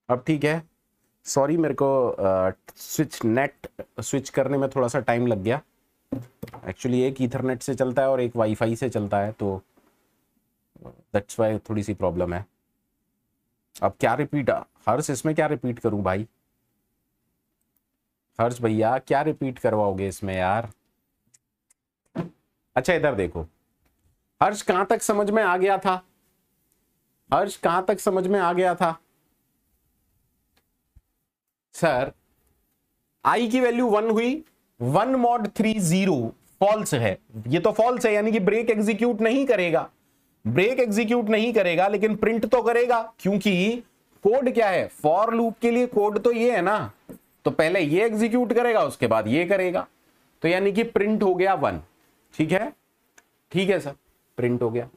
अब ठीक है। सॉरी मेरे को नेट स्विच करने में थोड़ा सा टाइम लग गया। एक्चुअली एक ईथरनेट से चलता है और एक वाईफाई से चलता है, तो दैट्स वाई थोड़ी सी प्रॉब्लम है। अब क्या रिपीट, हर्ष इसमें क्या रिपीट करूं भाई? हर्ष भैया क्या रिपीट करवाओगे इसमें यार? अच्छा इधर देखो, हर्ष कहां तक समझ में आ गया था? हर्ष कहां तक समझ में आ गया था? सर आई की वैल्यू 1 हुई, 1 mod 3 0 फॉल्स है, ये तो फॉल्स है, यानी कि ब्रेक एग्जीक्यूट नहीं करेगा, ब्रेक एग्जीक्यूट नहीं करेगा, लेकिन प्रिंट तो करेगा, क्योंकि कोड क्या है, फॉर लूप के लिए कोड तो ये है ना, तो पहले ये एग्जीक्यूट करेगा उसके बाद ये करेगा, तो यानी कि प्रिंट हो गया 1। ठीक है, ठीक है सर, प्रिंट हो गया।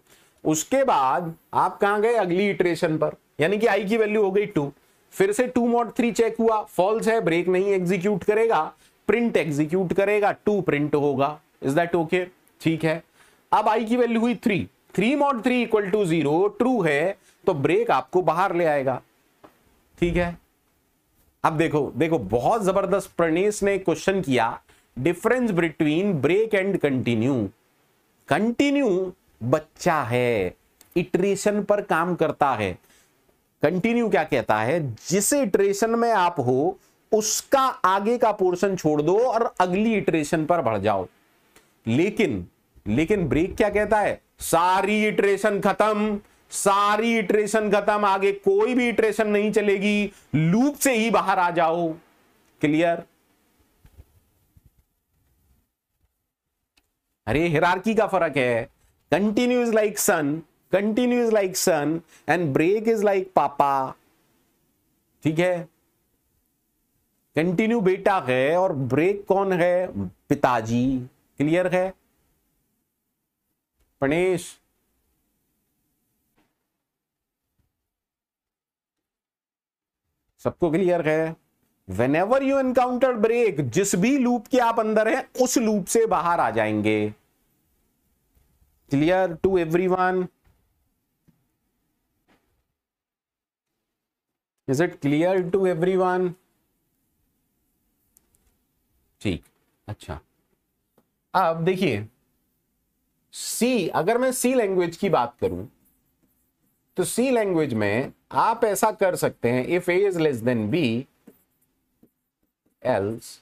उसके बाद आप कहां गए, अगली इटरेशन पर, यानी कि आई की वैल्यू हो गई 2, फिर से 2 mod 3 चेक हुआ, फॉल्स है, ब्रेक नहीं एग्जीक्यूट करेगा, प्रिंट एग्जीक्यूट करेगा, 2 प्रिंट होगा। Is that okay? ठीक है। अब आई की वैल्यू हुई 3, 3 mod 3 इक्वल टू 0, ट्रू है, तो ब्रेक आपको बाहर ले आएगा। ठीक है। अब देखो देखो, बहुत जबरदस्त प्रणेश ने क्वेश्चन किया, difference between break and continue. Continue बच्चा है, इटरेशन पर काम करता है। कंटिन्यू क्या कहता है, जिस इटरेशन में आप हो उसका आगे का पोर्शन छोड़ दो और अगली इटरेशन पर बढ़ जाओ। लेकिन ब्रेक क्या कहता है, सारी इटरेशन खत्म, सारी इटरेशन खत्म, आगे कोई भी इटरेशन नहीं चलेगी, लूप से ही बाहर आ जाओ। क्लियर? अरे हिरार्की का फर्क है, continue is like son, continue is like son and break is like papa. ठीक है, कंटिन्यू बेटा है और ब्रेक कौन है, पिताजी। क्लियर है प्रणेश? सबको क्लियर है? Whenever you encounter break, जिस भी लूप के आप अंदर हैं उस लूप से बाहर आ जाएंगे। Clear to everyone? Is it clear to everyone? ठीक, अच्छा। अब देखिए सी, अगर मैं सी लैंग्वेज की बात करूं तो सी लैंग्वेज में आप ऐसा कर सकते हैं, if A is less than B else,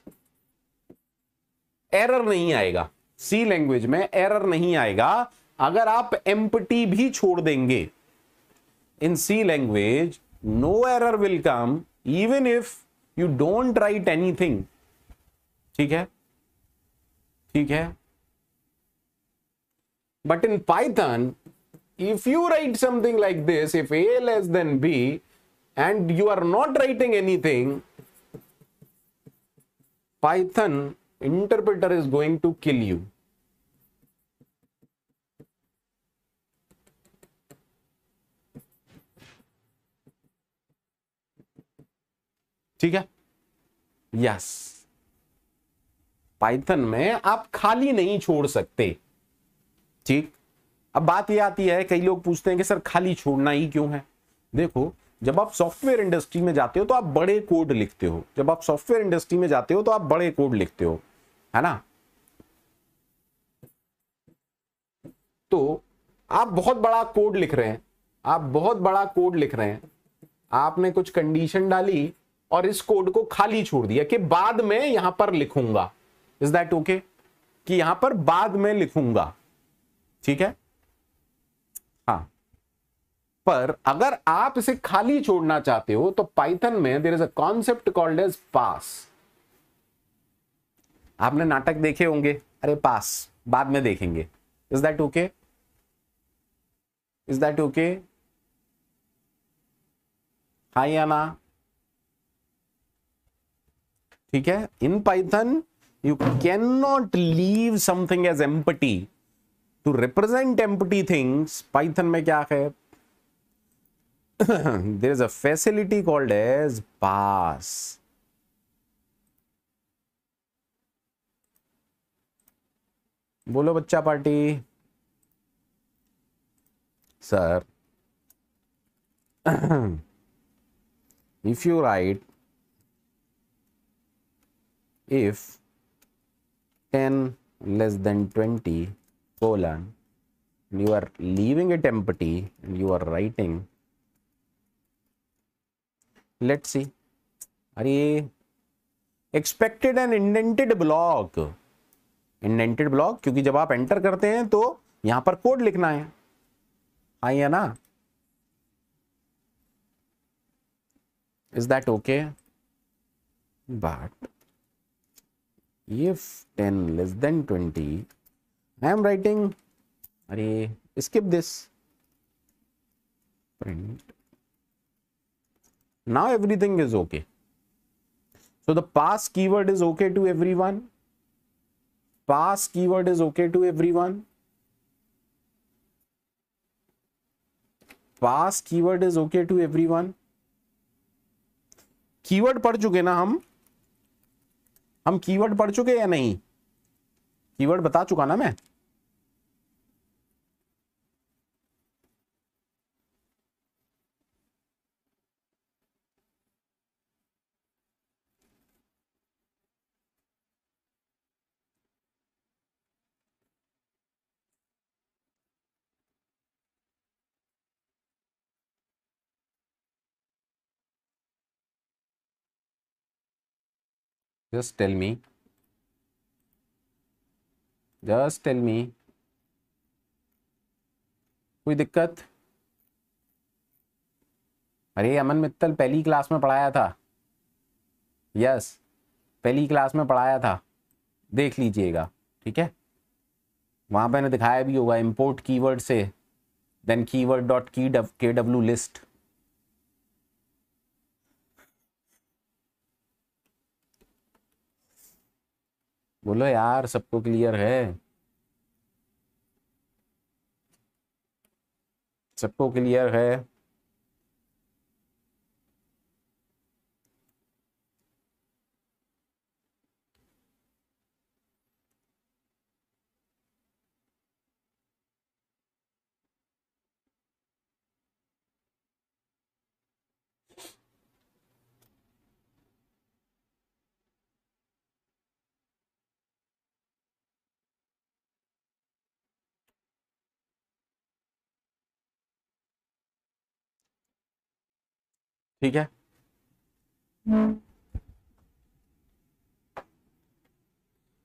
error नहीं आएगा। सी लैंग्वेज में एरर नहीं आएगा अगर आप एम्प्टी भी छोड़ देंगे। In C language no error will come even if you don't write anything. ठीक है, ठीक है। But in Python if you write something like this, if a less than b and you are not writing anything, Python interpreter is going to kill you. ठीक है, yes, Python में आप खाली नहीं छोड़ सकते। ठीक, अब बात ये आती है, कई लोग पूछते हैं कि सर खाली छोड़ना ही क्यों है? देखो, जब आप सॉफ्टवेयर इंडस्ट्री में जाते हो तो आप बड़े कोड लिखते हो, जब आप सॉफ्टवेयर इंडस्ट्री में जाते हो तो आप बड़े कोड लिखते हो, है ना? तो आप बहुत बड़ा कोड लिख रहे हैं, आप बहुत बड़ा कोड लिख रहे हैं, आपने कुछ कंडीशन डाली और इस कोड को खाली छोड़ दिया कि बाद में यहां पर लिखूंगा। Is that okay? कि यहां पर बाद में लिखूंगा। ठीक है, हाँ। पर अगर आप इसे खाली छोड़ना चाहते हो तो पाइथन में there is a concept called as pass. आपने नाटक देखे होंगे, अरे पास बाद में देखेंगे। Is that okay? Is that okay? हाँ या ना? ठीक है, in Python you can not leave something as empty. To represent empty things Python में क्या है, there is a facility called as pass. बोलो बच्चा party. Sir if you write if 10 less than 20 colon, you are leaving it empty and you are writing, let's see, अरे expected an indented block, indented block क्योंकि जब आप enter करते हैं तो यहां पर कोड लिखना है, आई है ना? Is that okay? But if 10 less than 20, I am writing, अरे skip this, print. Now everything is okay. So the pass keyword is okay to everyone. Pass keyword is okay to everyone. Pass keyword is okay to everyone. Keyword पढ़ चुके ना हम keyword पढ़ चुके या नहीं? Keyword बता चुका ना मैं? Just tell me. Just tell me. कोई दिक्कत? अरे अमन मित्तल पहली क्लास में पढ़ाया था। यस, पहली क्लास में पढ़ाया था, देख लीजिएगा, ठीक है? वहां पर दिखाया भी होगा, इंपोर्ट कीवर्ड से then keyword dot KW list. बोलो यार, सबको क्लियर है? सबको क्लियर है? ठीक है,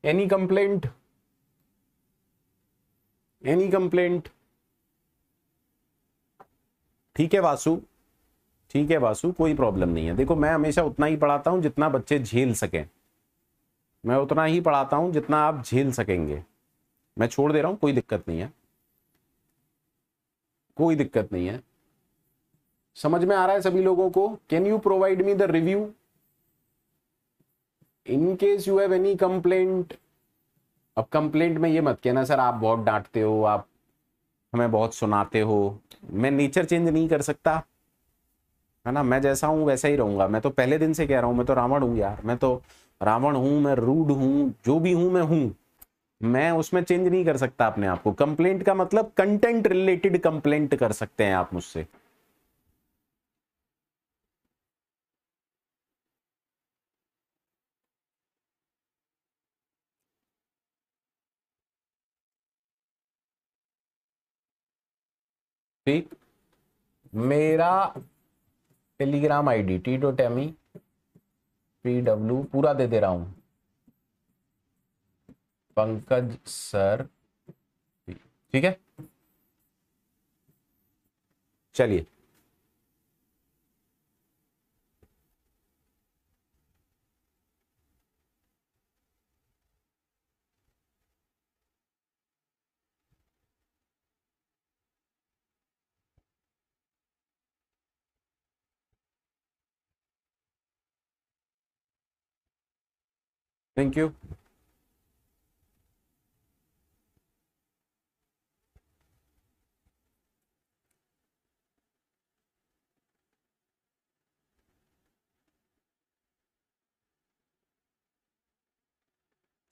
एनी कंप्लेंट? Any complaint? ठीक है वासु, ठीक है वासु, कोई प्रॉब्लम नहीं है। देखो, मैं हमेशा उतना ही पढ़ाता हूं जितना बच्चे झेल सकें, मैं उतना ही पढ़ाता हूं जितना आप झेल सकेंगे। मैं छोड़ दे रहा हूं, कोई दिक्कत नहीं है, कोई दिक्कत नहीं है। समझ में आ रहा है सभी लोगों को? Can you provide me the review in case you have any complaint? अब कंप्लेंट में ये मत कहना सर आप बहुत डांटते हो, आप हमें बहुत सुनाते हो। मैं नेचर चेंज नहीं कर सकता, है ना? मैं जैसा हूं वैसा ही रहूंगा। मैं तो पहले दिन से कह रहा हूं, मैं तो रावण हूं यार, मैं तो रावण हूं, मैं रूड हूं, जो भी हूं मैं हूं, मैं उसमें चेंज नहीं कर सकता अपने आप को। कंप्लेंट का मतलब कंटेंट रिलेटेड कंप्लेंट कर सकते हैं आप मुझसे। ठीक, मेरा टेलीग्राम आईडी t.me PW पूरा दे रहा हूं, पंकज सर, ठीक है? चलिए, थैंक यू।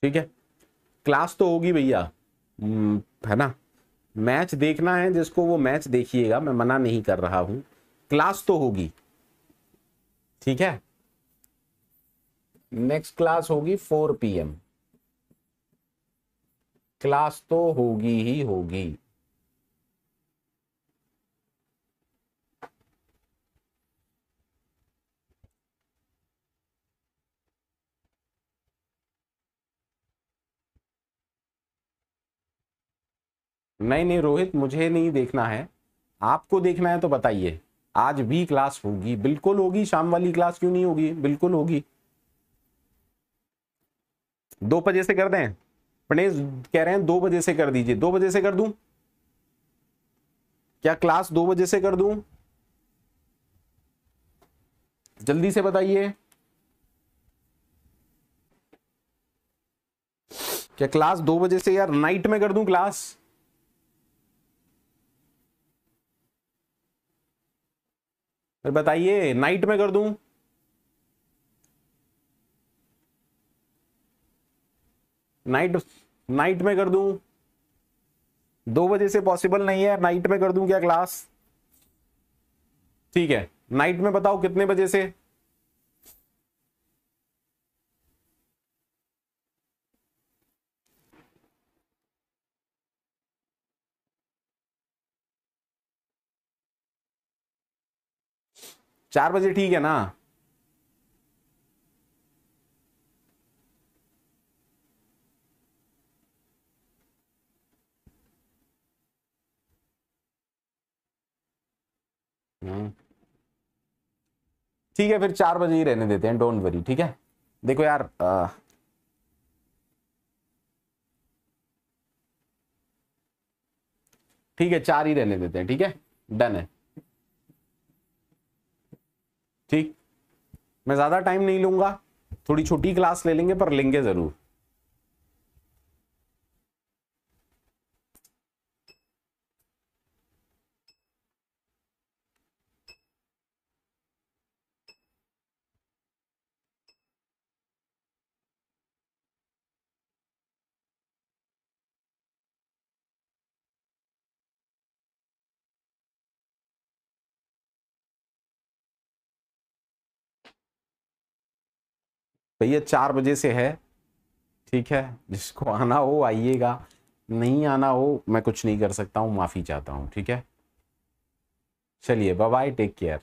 ठीक है, क्लास तो होगी भैया, है ना? मैच देखना है जिसको वो मैच देखिएगा, मैं मना नहीं कर रहा हूं, क्लास तो होगी, ठीक है? नेक्स्ट क्लास होगी 4 PM। क्लास तो होगी ही होगी। नहीं नहीं रोहित, मुझे नहीं देखना है, आपको देखना है तो बताइए। आज भी क्लास होगी, बिल्कुल होगी। शाम वाली क्लास क्यों नहीं होगी, बिल्कुल होगी। 2 बजे से कर दें? प्रणेश कह रहे हैं 2 बजे से कर दीजिए। 2 बजे से कर दूं क्या? क्लास 2 बजे से कर दूं? जल्दी से बताइए। क्या क्लास 2 बजे से, यार नाइट में कर दूं क्लास? फिर बताइए, नाइट में कर दूं? नाइट नाइट में कर दूं? 2 बजे से पॉसिबल नहीं है, नाइट में कर दूं क्या क्लास? ठीक है, नाइट में बताओ कितने बजे से? चार बजे ठीक है ना? ठीक है, फिर 4 बजे ही रहने देते हैं, डोंट वरी। ठीक है, देखो यार ठीक है, 4 ही रहने देते हैं। ठीक है, डन है। ठीक, मैं ज्यादा टाइम नहीं लूंगा, थोड़ी छोटी क्लास ले लेंगे, पर लेंगे जरूर। भैया 4 बजे से है। ठीक है, जिसको आना हो आइएगा, नहीं आना हो मैं कुछ नहीं कर सकता हूं, माफी चाहता हूं। ठीक है, चलिए बाय बाय, टेक केयर।